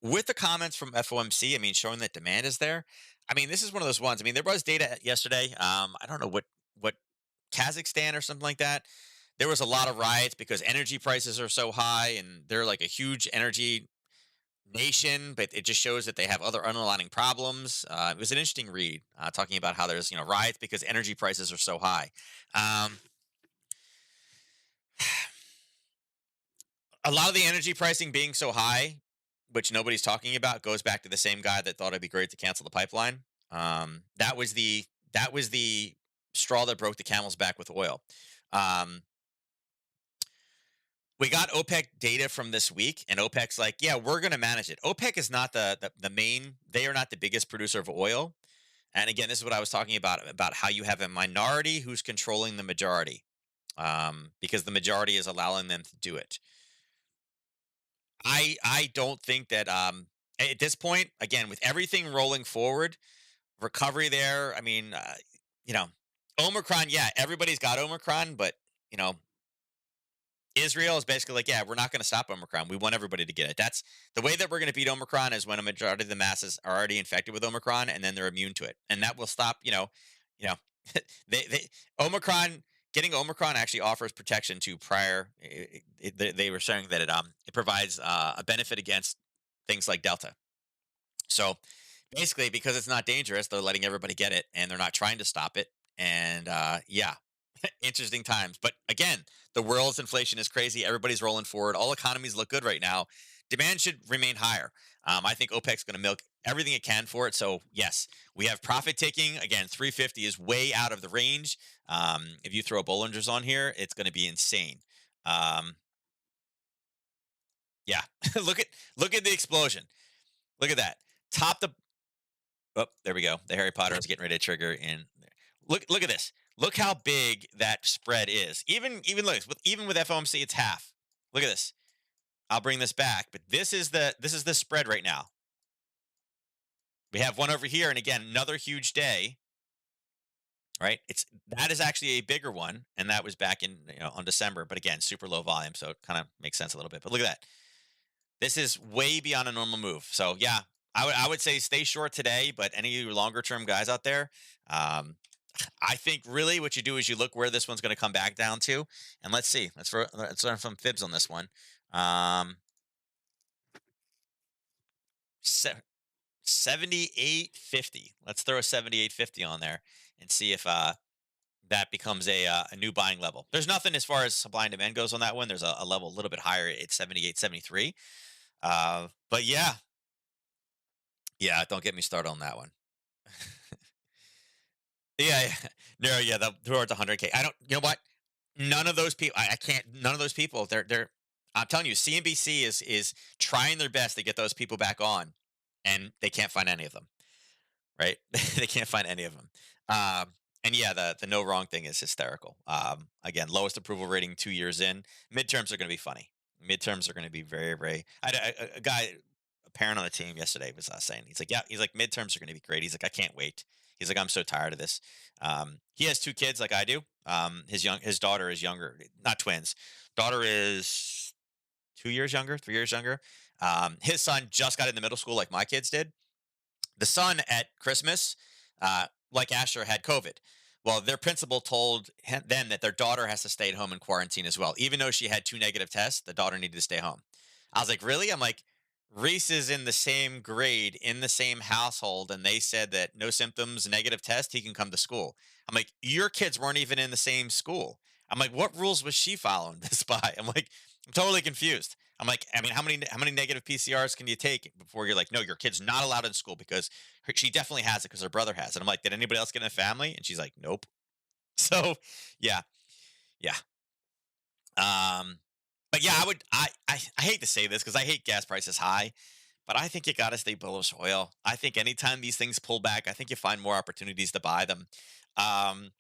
Speaker 1: with the comments from FOMC, I mean, showing that demand is there. I mean, this is one of those ones. I mean, there was data yesterday. I don't know what Kazakhstan or something like that. There was a lot of riots because energy prices are so high, and they're like a huge energy nation, but it just shows that they have other underlying problems. It was an interesting read talking about how there's riots because energy prices are so high. Um, a lot of the energy pricing being so high, which nobody's talking about, goes back to the same guy that thought it'd be great to cancel the pipeline. That was the straw that broke the camel's back with oil. Um, we got OPEC data from this week, and OPEC's like, yeah, we're going to manage it. OPEC is not the main; they are not the biggest producer of oil. And again, this is what I was talking about how you have a minority who's controlling the majority, because the majority is allowing them to do it. I don't think that at this point, again, with everything rolling forward, recovery there. I mean, you know, Omicron. Yeah, everybody's got Omicron, but you know, Israel is basically like, yeah, we're not going to stop Omicron. We want everybody to get it. That's the way that we're going to beat Omicron is when a majority of the masses are already infected with Omicron, and then they're immune to it, and that will stop. You know, they Omicron getting Omicron actually offers protection to prior. They were saying that it provides a benefit against things like Delta. So basically, because it's not dangerous, they're letting everybody get it, and they're not trying to stop it. And yeah, interesting times. But again, the world's inflation is crazy. Everybody's rolling forward. All economies look good right now. Demand should remain higher. I think OPEC's going to milk everything it can for it. So yes, we have profit taking. Again, 350 is way out of the range. If you throw Bollinger's on here, it's going to be insane. Um, yeah, look at the explosion. Look at that. Top the Oh, there we go. The Harry Potter is getting ready to trigger in there. Look at this. Look how big that spread is. Even with FOMC, it's half. Look at this. I'll bring this back, but this is the spread right now. We have one over here, and again, another huge day. Right? That is actually a bigger one, and that was back in on December, but again, super low volume, so it kind of makes sense a little bit. But look at that. This is way beyond a normal move. So yeah, I would say stay short today, but any of you longer term guys out there, um, I think really what you do is you look where this one's going to come back down to, and let's see. Let's learn some fibs on this one. Um, 78.50. Let's throw a 78.50 on there and see if that becomes a new buying level. There's nothing as far as supply and demand goes on that one. There's a level a little bit higher at 78.73. But yeah, yeah, don't get me started on that one. Yeah, yeah. No, yeah, towards 100K. I don't. You know what? None of those people. I can't. None of those people. They're. I'm telling you, CNBC is trying their best to get those people back on. and they can't find any of them, right? They can't find any of them. Um, and yeah, the no wrong thing is hysterical. Again, lowest approval rating 2 years in. Midterms are going to be funny. Midterms are going to be very, very. I had a guy, a parent on the team yesterday was saying, he's like, yeah, he's like, midterms are going to be great. He's like, I can't wait. He's like, I'm so tired of this. He has two kids like I do. His daughter is younger, not twins. Daughter is 2 years younger, 3 years younger. His son just got into middle school like my kids did. The son at Christmas, like Asher, had COVID. Well, their principal told them that their daughter has to stay at home and quarantine as well. Even though she had two negative tests, the daughter needed to stay home. I was like, really? I'm like, Reese is in the same grade, in the same household, and they said that no symptoms, negative test, he can come to school. I'm like, your kids weren't even in the same school. I'm like, what rules was she following this by? I'm like, I'm totally confused. I'm like, I mean, how many negative PCRs can you take before you're like, no, your kid's not allowed in school because she definitely has it because her brother has it. I'm like, did anybody else get in the family? And she's like, nope. So, yeah, yeah. Um, but yeah, I hate to say this because I hate gas prices high, but I think you got to stay bullish oil. I think anytime these things pull back, I think you find more opportunities to buy them. Um,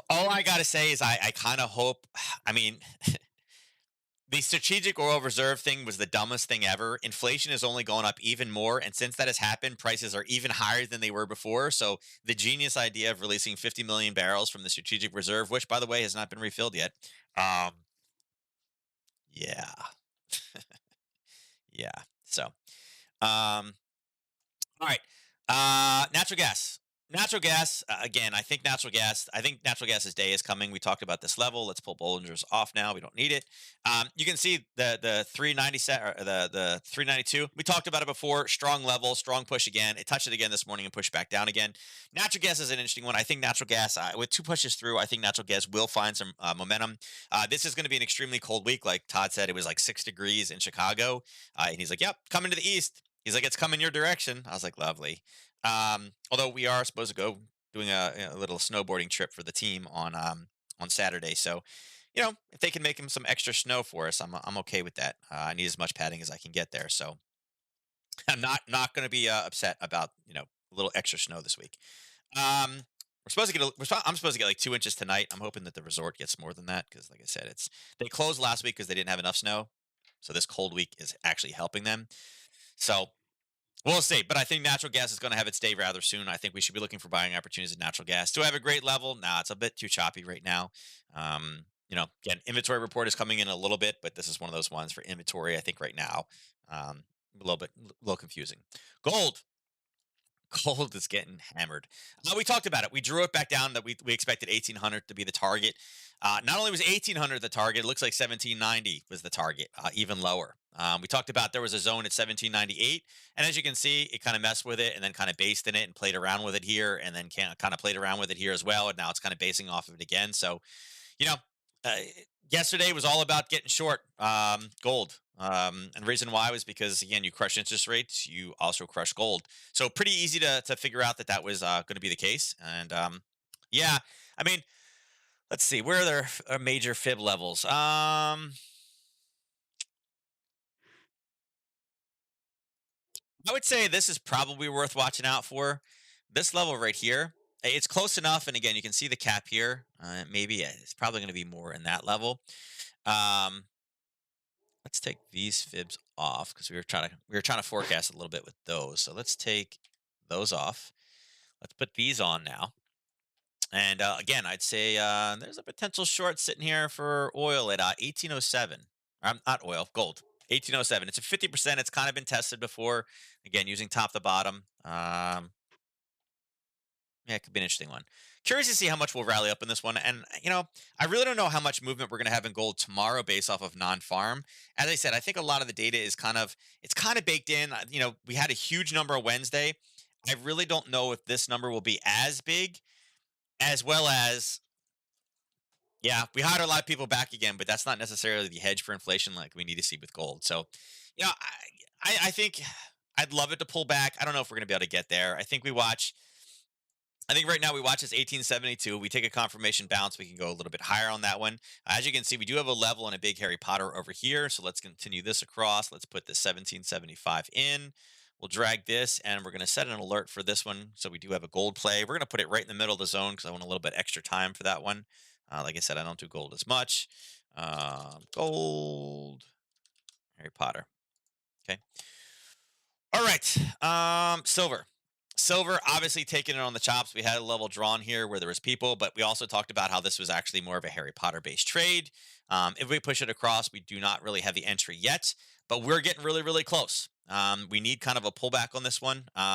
Speaker 1: all I got to say is I kind of hope. I mean, the strategic oil reserve thing was the dumbest thing ever. Inflation is only going up even more. And since that has happened, prices are even higher than they were before. So the genius idea of releasing 50 million barrels from the strategic reserve, which by the way has not been refilled yet. Um, yeah. Yeah. So, all right. Natural gas. Natural gas. Again, I think natural gas. I think natural gas's day is coming. We talked about this level. Let's pull Bollinger's off now. We don't need it. You can see the 397 or the 392. We talked about it before. Strong level, strong push again. It touched it again this morning and pushed back down again. Natural gas is an interesting one. I think natural gas with two pushes through. I think natural gas will find some momentum. This is going to be an extremely cold week, like Todd said. It was like 6 degrees in Chicago, and he's like, "Yep, coming to the east." He's like, it's coming your direction. I was like, lovely. Although we are supposed to go doing a little snowboarding trip for the team on Saturday. So, if they can make him some extra snow for us, I'm okay with that. I need as much padding as I can get there. So I'm not going to be upset about a little extra snow this week. Um, I'm supposed to get like 2 inches tonight. I'm hoping that the resort gets more than that because, like I said, they closed last week because they didn't have enough snow. So this cold week is actually helping them. So we'll see. But I think natural gas is going to have its day rather soon. I think we should be looking for buying opportunities in natural gas. Do I have a great level? Nah, it's a bit too choppy right now. Again, inventory report is coming in a little bit, but this is one of those ones for inventory. I think right now, a little confusing. Gold. Gold is getting hammered. We talked about it. We drew it back down that we expected 1800 to be the target. Not only was 1800 the target, it looks like 1790 was the target, even lower. We talked about there was a zone at 1798, and as you can see, it kind of messed with it and then kind of based in it and played around with it here, and then kind of played around with it here as well, and now it's kind of basing off of it again. So you know, uh, yesterday was all about getting short gold. And the reason why was because again, you crush interest rates, you also crush gold. So pretty easy to figure out that that was going to be the case. And yeah, I mean, let's see, where are there major fib levels? I would say this is probably worth watching out for. This level right here, it's close enough. And again, you can see the cap here. Maybe it's probably going to be more in that level. Um, let's take these fibs off because we were trying to forecast a little bit with those. So let's take those off. Let's put these on now. And again, I'd say there's a potential short sitting here for oil at 1807. Not oil, gold. 1807. It's a 50%. It's kind of been tested before. Again, using top to bottom. Yeah, it could be an interesting one. Curious to see how much we'll rally up in this one. And, I really don't know how much movement we're going to have in gold tomorrow based off of non-farm. As I said, I think a lot of the data is it's kind of baked in. We had a huge number on Wednesday. I really don't know if this number will be as big as well as, yeah, we hired a lot of people back again, but that's not necessarily the hedge for inflation like we need to see with gold. So, I think I'd love it to pull back. I don't know if we're going to be able to get there. I think right now we watch this 1872. We take a confirmation bounce. We can go a little bit higher on that one. As you can see, we do have a level and a big Harry Potter over here. So let's continue this across. Let's put the 1775 in. We'll drag this and we're going to set an alert for this one. So we do have a gold play. We're going to put it right in the middle of the zone because I want a little bit extra time for that one. Like I said, I don't do gold as much. Gold, Harry Potter. Okay. All right. Silver. Silver obviously taking it on the chops. We had a level drawn here where there was people, but we also talked about how this was actually more of a Harry Potter based trade. If we push it across, we do not really have the entry yet, but we're getting really, really close. We need kind of a pullback on this one. Like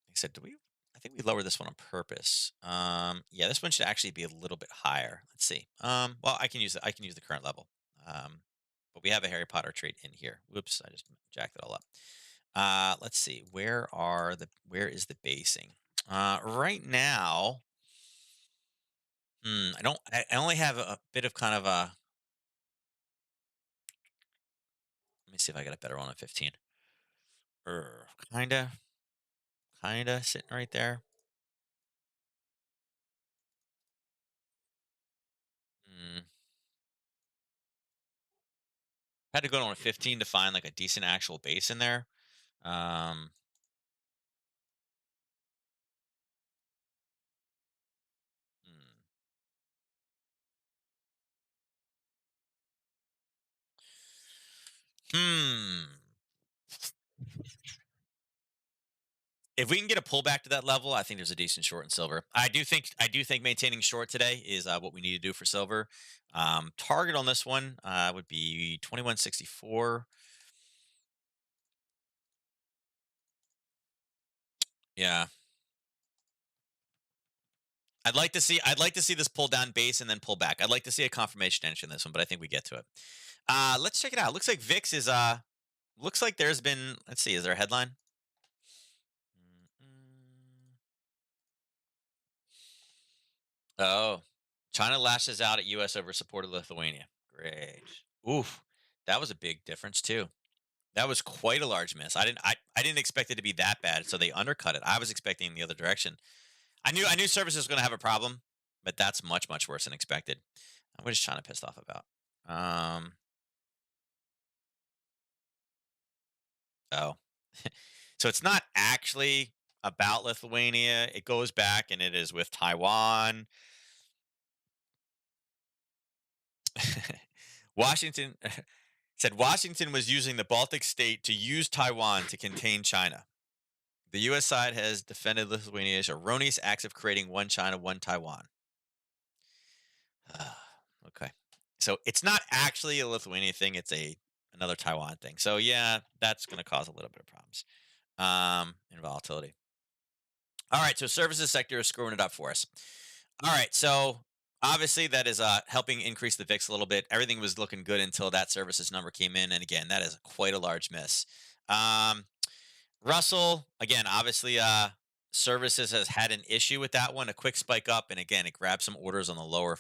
Speaker 1: I said, do we? I think we lowered this one on purpose. Yeah, this one should actually be a little bit higher. Let's see. Well, I can use the current level. But we have a Harry Potter trade in here. Whoops, I just jacked it all up. Let's see. Where is the basing? Right now, I only have a bit of kind of a. Let me see if I got a better one on 15. Kinda, kinda sitting right there. Hmm. Had to go on a 15 to find like a decent actual base in there. Um, hmm. Hmm. If we can get a pullback to that level, I think there's a decent short in silver. I do think maintaining short today is what we need to do for silver. Target on this one would be 2164. Yeah, I'd like to see this pull down base and then pull back. I'd like to see a confirmation entry in this one, but I think we get to it. Let's check it out. Looks like VIX is looks like there's been, let's see, is there a headline? Mm-mm. Oh, China lashes out at US over support of Lithuania. Great. Oof. That was a big difference too. That was quite a large miss. I didn't expect it to be that bad, so they undercut it. I was expecting the other direction. I knew services was going to have a problem, but that's much much worse than expected. What is China pissed off about? Um oh. So it's not actually about Lithuania. It goes back and it is with Taiwan. Washington said Washington was using the Baltic state to use Taiwan to contain China. The U.S. side has defended Lithuania's erroneous acts of creating one China, one Taiwan. Okay, so it's not actually a Lithuania thing; it's a another Taiwan thing. So yeah, that's going to cause a little bit of problems and volatility. All right, so services sector is screwing it up for us. All right, so obviously that is helping increase the VIX a little bit. Everything was looking good until that services number came in, and again, that is quite a large miss. Um, Russell, again, obviously, services has had an issue with that one. A quick spike up, and again, it grabbed some orders on the lower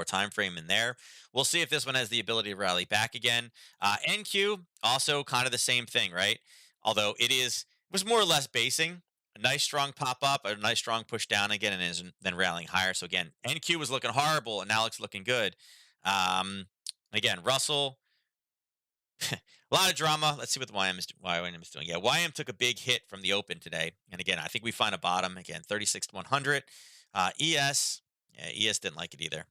Speaker 1: time frame in there. We'll see if this one has the ability to rally back again. NQ also kind of the same thing, right? Although was more or less basing. A nice strong pop up, a nice strong push down again, and is then rallying higher. So again, NQ was looking horrible, and now it's looking good. Again, Russell a lot of drama. Let's see what the YM is doing. Yeah, YM took a big hit from the open today. And again, I think we find a bottom again, 36 to 100. ES, yeah, ES didn't like it either.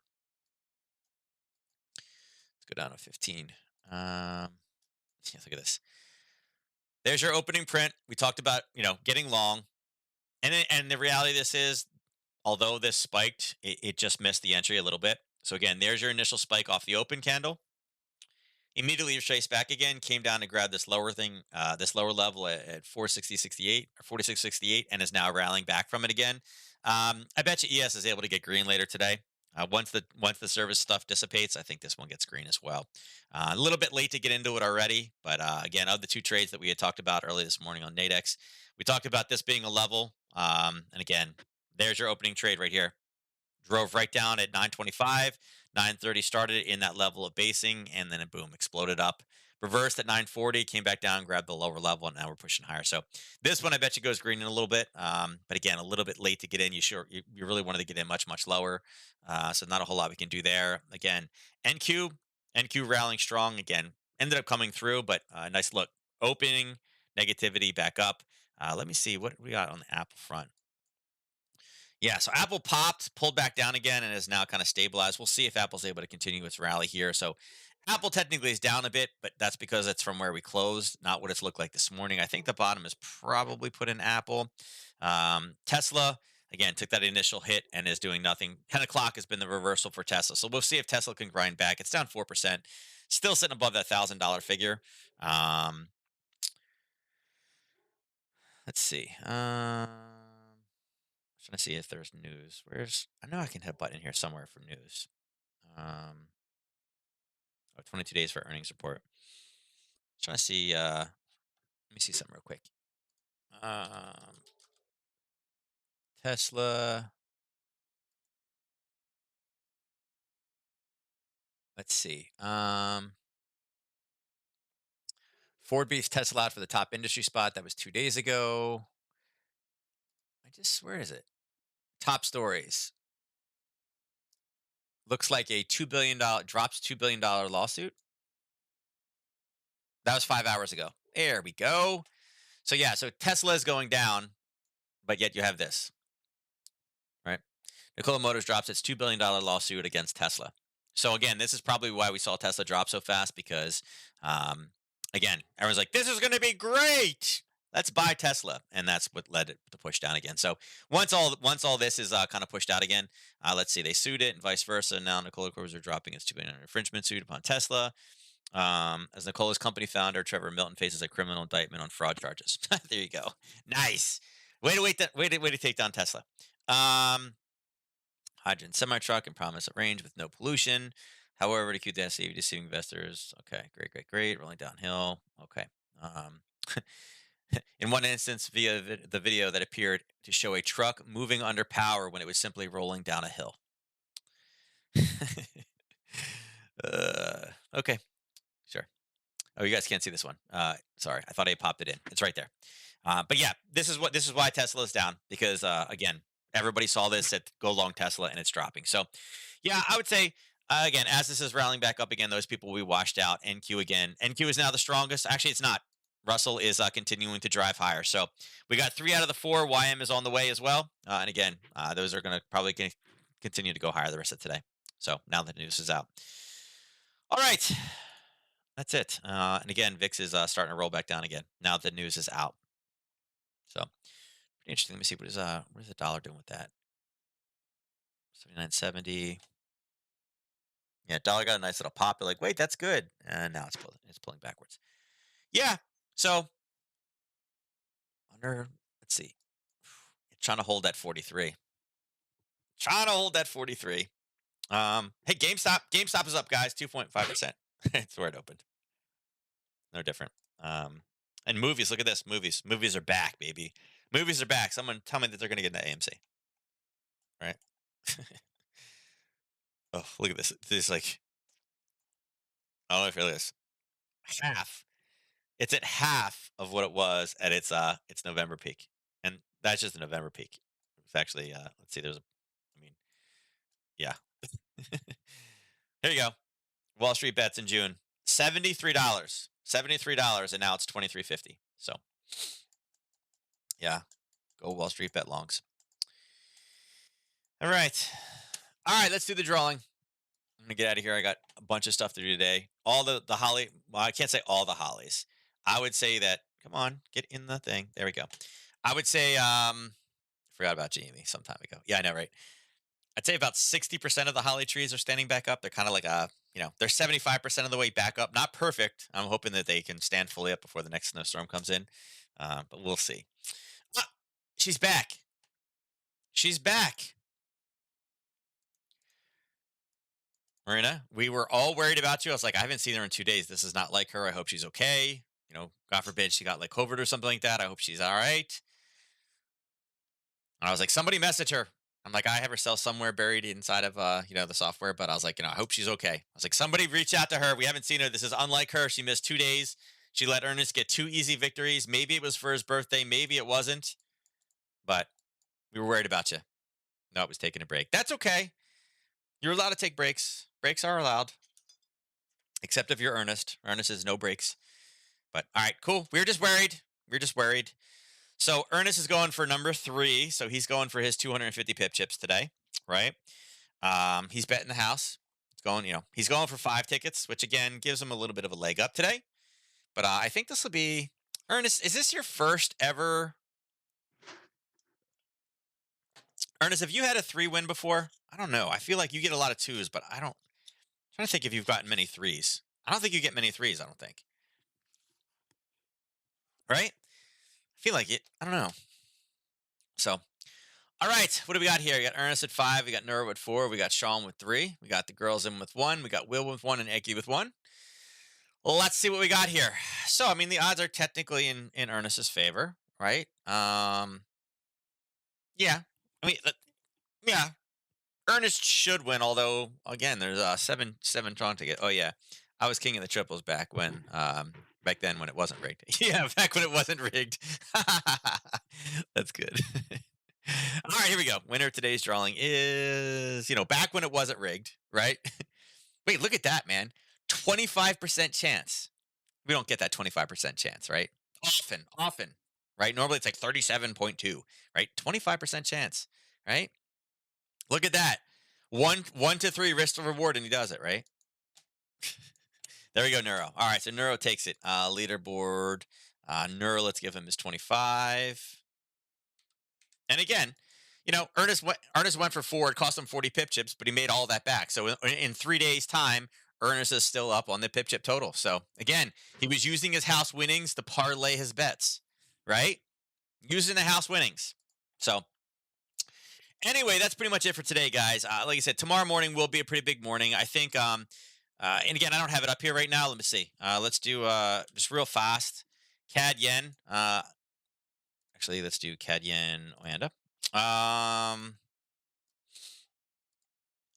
Speaker 1: Let's go down to 15. Yeah, look at this. There's your opening print. We talked about, getting long. And the reality of this is, although this spiked, it just missed the entry a little bit. So again, there's your initial spike off the open candle. Immediately retraced back again, came down to grab this lower thing, this lower level at 460.68 or 46.68, and is now rallying back from it again. I bet you ES is able to get green later today. Once the service stuff dissipates, I think this one gets green as well. A little bit late to get into it already, but again, of the two trades that we had talked about early this morning on Nadex, we talked about this being a level. And again, there's your opening trade right here. Drove right down at 925. 930 started in that level of basing, and then it boom exploded up. Reversed at 940, came back down, grabbed the lower level, and now we're pushing higher. So this one, I bet you goes green in a little bit. But again, a little bit late to get in. You really wanted to get in much much lower. So not a whole lot we can do there. Again, NQ rallying strong again. ended up coming through, but nice look. Opening, negativity, back up. Let me see what we got on the Apple front. Yeah, so Apple popped, pulled back down again, and is now kind of stabilized. We'll see if Apple's able to continue its rally here. So Apple technically is down a bit, but that's because it's from where we closed, not what it's looked like this morning. I think the bottom is probably put in Apple. Tesla, again, took that initial hit and is doing nothing. 10 o'clock has been the reversal for Tesla. So we'll see if Tesla can grind back. It's down 4%, still sitting above that $1,000 figure. Um, let's see. Trying to see if there's news. I know I can hit a button here somewhere for news. Um, 22 days for earnings report. Trying to see. Let me see something real quick. Um, Tesla. Let's see. Ford beats Tesla out for the top industry spot. That was 2 days ago. Where is it? Top stories. Looks like a $2 billion drops $2 billion lawsuit. That was 5 hours ago. There we go. So yeah, so Tesla is going down, but yet you have this, right? Nikola Motors drops its $2 billion lawsuit against Tesla. So again, this is probably why we saw Tesla drop so fast because, again, everyone's like, "This is going to be great. Let's buy Tesla," and that's what led it to push down again. So once all this is kind of pushed out again, let's see, they sued it and vice versa. Now Nikola Corps are dropping its $2 billion infringement suit upon Tesla. As Nikola's company founder, Trevor Milton faces a criminal indictment on fraud charges. There you go. Nice. Way to take down Tesla. Hydrogen semi truck and promise of range with no pollution. However, to keep the SAV deceiving investors. Okay, great. Rolling downhill. Okay. Um, in one instance, via the video that appeared to show a truck moving under power when it was simply rolling down a hill. Okay, sure. Oh, you guys can't see this one. Sorry, I thought I popped it in. It's right there. But yeah, this is why Tesla is down because again, everybody saw this at go long Tesla and it's dropping. So yeah, I would say again, as this is rallying back up again, those people we washed out. NQ again. NQ is now the strongest. Actually, it's not. Russell is continuing to drive higher. So we got 3 out of the 4. YM is on the way as well. And again, those are going to probably continue to go higher the rest of today. So now the news is out. All right. That's it. And again, VIX is starting to roll back down again now that the news is out. So pretty interesting. Let me see what is the dollar doing with that? 79.70. Yeah, dollar got a nice little pop. You're like, wait, that's good. And now it's pulling backwards. Yeah. So under let's see. Trying to hold that 43. Trying to hold that 43. Hey, GameStop. GameStop is up, guys. 2.5%. It's where it opened. No different. And movies, look at this. Movies are back, baby. Movies are back. Someone tell me that they're going to get into AMC, right? Oh, look at this. This is like, I don't know if you look at this. Half. It's at half of what it was at its November peak, and that's just the November peak. It's actually let's see. I mean, yeah. Here you go. Wall Street bets in June. $73. $73, and now it's 23.50. So yeah, go Wall Street bet longs. All right. All right, let's do the drawing. I'm gonna get out of here. I got a bunch of stuff to do today. All the holly. Well, I can't say all the hollies. I would say that. Come on, get in the thing. There we go. I would say. Forgot about Jamie some time ago. Yeah, I know, right? I'd say about 60% of the holly trees are standing back up. They're kind of like they're 75% of the way back up. Not perfect. I'm hoping that they can stand fully up before the next snowstorm comes in. But we'll see. Ah, she's back. She's back. Marina, we were all worried about you. I was like, I haven't seen her in 2 days. This is not like her. I hope she's okay. God forbid she got like COVID or something like that. I hope she's all right. And I was like, somebody message her. I'm like, I have her cell somewhere buried inside of the software, but I was like, I hope she's okay. I was like, somebody reach out to her. We haven't seen her. This is unlike her. She missed 2 days. She let Ernest get 2 easy victories. Maybe it was for his birthday. Maybe it wasn't. But we were worried about you. No, it was taking a break. That's okay. You're allowed to take breaks. Breaks are allowed. except if you're Ernest. Ernest is no breaks. But all right, cool. We are just worried. We are just worried. So Ernest is going for number three. So he's going for his 250 pip chips today, right? He's betting the house. He's going, he's going for 5 tickets, which again gives him a little bit of a leg up today. But I think this will be Ernest. Is this your first ever? Ernest, have you had a 3 win before? I don't know. I feel like you get a lot of twos, but I don't. I'm trying to think if you've gotten many threes. I don't think you get many threes. I don't think. Right? I feel like it. I don't know. So, all right. What do we got here? We got Ernest at 5. We got Nura with 4. We got Sean with 3. We got the girls in with 1. We got Will with 1 and Eki with 1. Well, let's see what we got here. So, I mean, the odds are technically in Ernest's favor, right? Yeah. I mean, yeah. Ernest should win, although again, there's seven strong to get. Oh yeah, I was king of the triples back then when it wasn't rigged. Yeah, back when it wasn't rigged. That's good. All right, here we go. Winner of today's drawing is back when it wasn't rigged, right? Wait, look at that, man. 25% chance. We don't get that 25% chance, right? Often, right? Normally it's like 37.2, right? 25% chance, right? Look at that. One to three risk to reward, and he does it, right? There we go, Neuro. All right, so Neuro takes it. Leaderboard. Neuro, let's give him his 25. And again, Ernest went for 4. It cost him 40 pip chips, but he made all that back. So in 3 days' time, Ernest is still up on the pip chip total. So again, he was using his house winnings to parlay his bets, right? Using the house winnings. So anyway, that's pretty much it for today, guys. Like I said, tomorrow morning will be a pretty big morning. I think, and again, I don't have it up here right now. Let me see. Let's do just real fast. CAD Yen. Actually, let's do CAD Yen Oanda.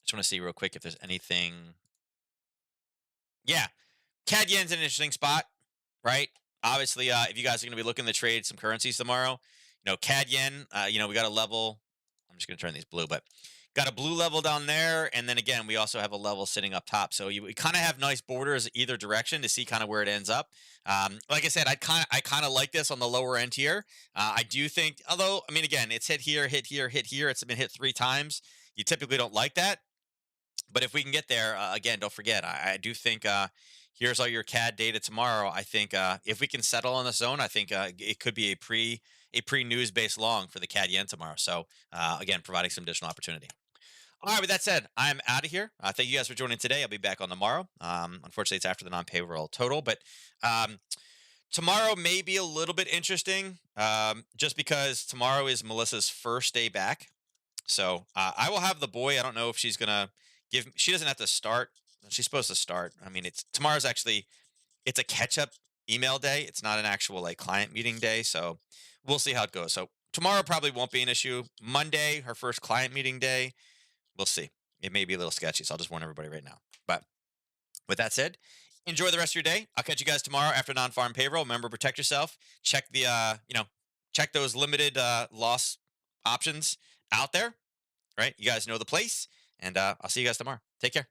Speaker 1: Just want to see real quick if there's anything. Yeah, CAD Yen's an interesting spot, right? Obviously, if you guys are going to be looking to trade some currencies tomorrow, CAD Yen, we got a level. I'm just going to turn these blue, but got a blue level down there. And then again, we also have a level sitting up top. So we kind of have nice borders either direction to see kind of where it ends up. Like I said, I kind of like this on the lower end here. I do think, although, I mean, again, it's hit here, hit here, hit here. It's been hit 3 times. You typically don't like that. But if we can get there, again, don't forget, I do think here's all your CAD data tomorrow. I think if we can settle on the zone, I think it could be a pre news based long for the CAD yen tomorrow. So again, providing some additional opportunity. All right, with that said, I'm out of here. Thank you guys for joining today. I'll be back on tomorrow. Unfortunately, it's after the non-payroll total, but tomorrow may be a little bit interesting just because tomorrow is Melissa's first day back. So I will have the boy. I don't know if she's going to she doesn't have to start. She's supposed to start. I mean, tomorrow's actually, it's a catch-up email day. It's not an actual like client meeting day. So we'll see how it goes. So tomorrow probably won't be an issue. Monday, her first client meeting day. We'll see. It may be a little sketchy, so I'll just warn everybody right now. But with that said, enjoy the rest of your day. I'll catch you guys tomorrow after non-farm payroll. Remember, protect yourself. Check check those limited loss options out there. Right? You guys know the place, and I'll see you guys tomorrow. Take care.